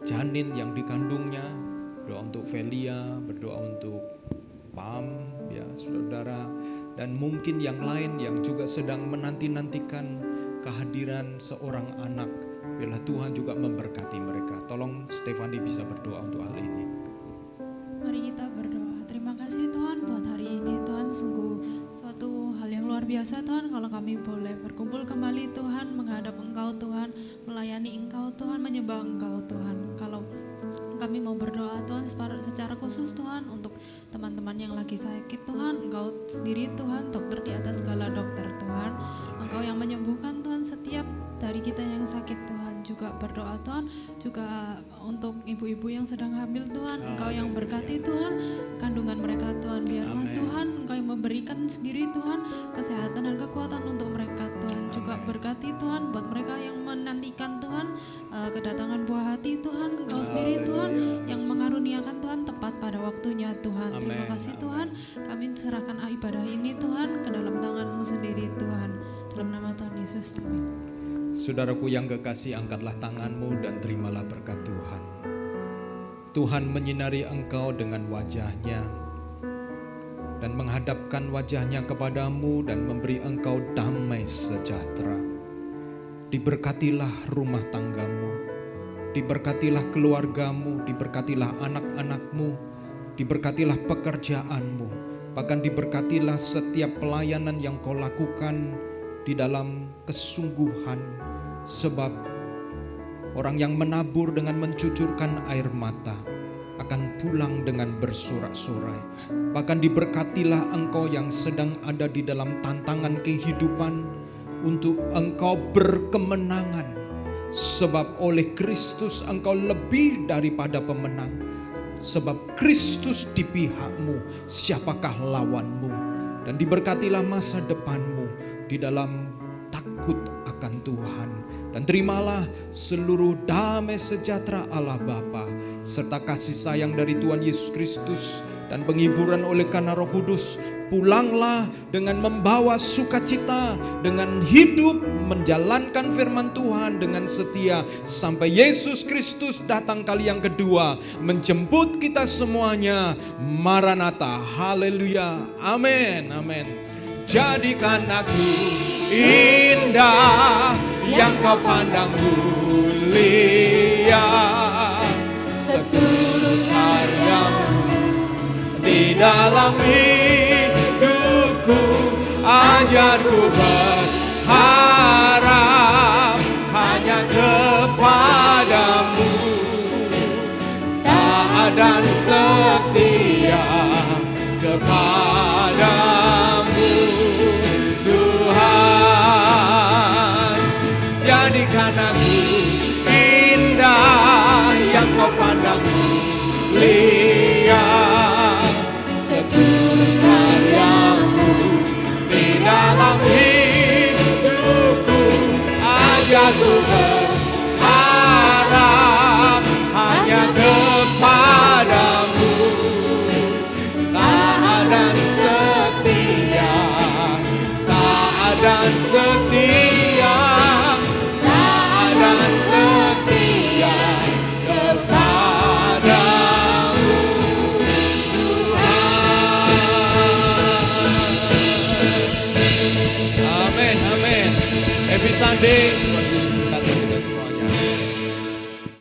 janin yang dikandungnya. Berdoa untuk Velia, berdoa untuk Pam, ya saudara, dan mungkin yang lain yang juga sedang menanti-nantikan kehadiran seorang anak. Biarlah Tuhan juga memberkati mereka. Tolong Stefani bisa berdoa untuk hal ini. Mari kita berdoa. Terima kasih Tuhan buat hari ini Tuhan, sungguh suatu hal yang luar biasa Tuhan kalau kami boleh berkumpul kembali Tuhan, menghadap Engkau Tuhan, melayani Engkau Tuhan, menyembah Engkau Tuhan. Kalau kami mau berdoa Tuhan secara khusus Tuhan untuk teman-teman yang lagi sakit Tuhan, Engkau sendiri Tuhan, dokter di atas segala dokter Tuhan, Engkau yang menyembuhkan Tuhan setiap dari kita yang sakit Tuhan. Juga berdoa Tuhan juga untuk ibu-ibu yang sedang hamil Tuhan, Engkau yang berkati Tuhan kandungan mereka Tuhan. Biarlah Tuhan Engkau yang memberikan sendiri Tuhan kesehatan dan kekuatan untuk mereka Tuhan. Juga berkati Tuhan buat mereka yang menantikan Tuhan kedatangan buah hati Tuhan, Engkau sendiri Tuhan yang mengaruniakan Tuhan tepat pada waktunya Tuhan. Terima kasih Tuhan, kami serahkan ibadah ini Tuhan ke dalam tangan-Mu sendiri Tuhan. Dalam nama Tuhan Yesus, amin. Saudaraku yang kekasih, angkatlah tanganmu dan terimalah berkat Tuhan. Tuhan menyinari engkau dengan wajah-Nya dan menghadapkan wajah-Nya kepadamu dan memberi engkau damai sejahtera. Diberkatilah rumah tanggamu, diberkatilah keluargamu, diberkatilah anak-anakmu, diberkatilah pekerjaanmu, bahkan diberkatilah setiap pelayanan yang kau lakukan di dalam kesungguhan, sebab orang yang menabur dengan mencucurkan air mata akan pulang dengan bersorak-sorai. Bahkan diberkatilah engkau yang sedang ada di dalam tantangan kehidupan, untuk engkau berkemenangan, sebab oleh Kristus engkau lebih daripada pemenang. Sebab Kristus di pihakmu, siapakah lawanmu? Dan diberkatilah masa depanmu di dalam takut akan Tuhan. Dan terimalah seluruh damai sejahtera Allah Bapa serta kasih sayang dari Tuhan Yesus Kristus dan penghiburan oleh karena Roh Kudus. Pulanglah dengan membawa sukacita, dengan hidup menjalankan firman Tuhan dengan setia sampai Yesus Kristus datang kali yang kedua menjemput kita semuanya. Maranatha, haleluya, amin, amin. Jadikan aku indah yang kau pandang mulia, seturut karyamu di dalam hidupku. ajarku berharap hanya kepadamu, taat dan setia kepadamu Tuhan. Jadikan aku indah yang kau pandang mulia, seluruh karyamu di dalam hidupku. Ajarku berharap hanya kepadamu, taat dan setia, taat dan setia, taat dan setia kepadamu Tuhan. Amin, amin. Happy Sunday.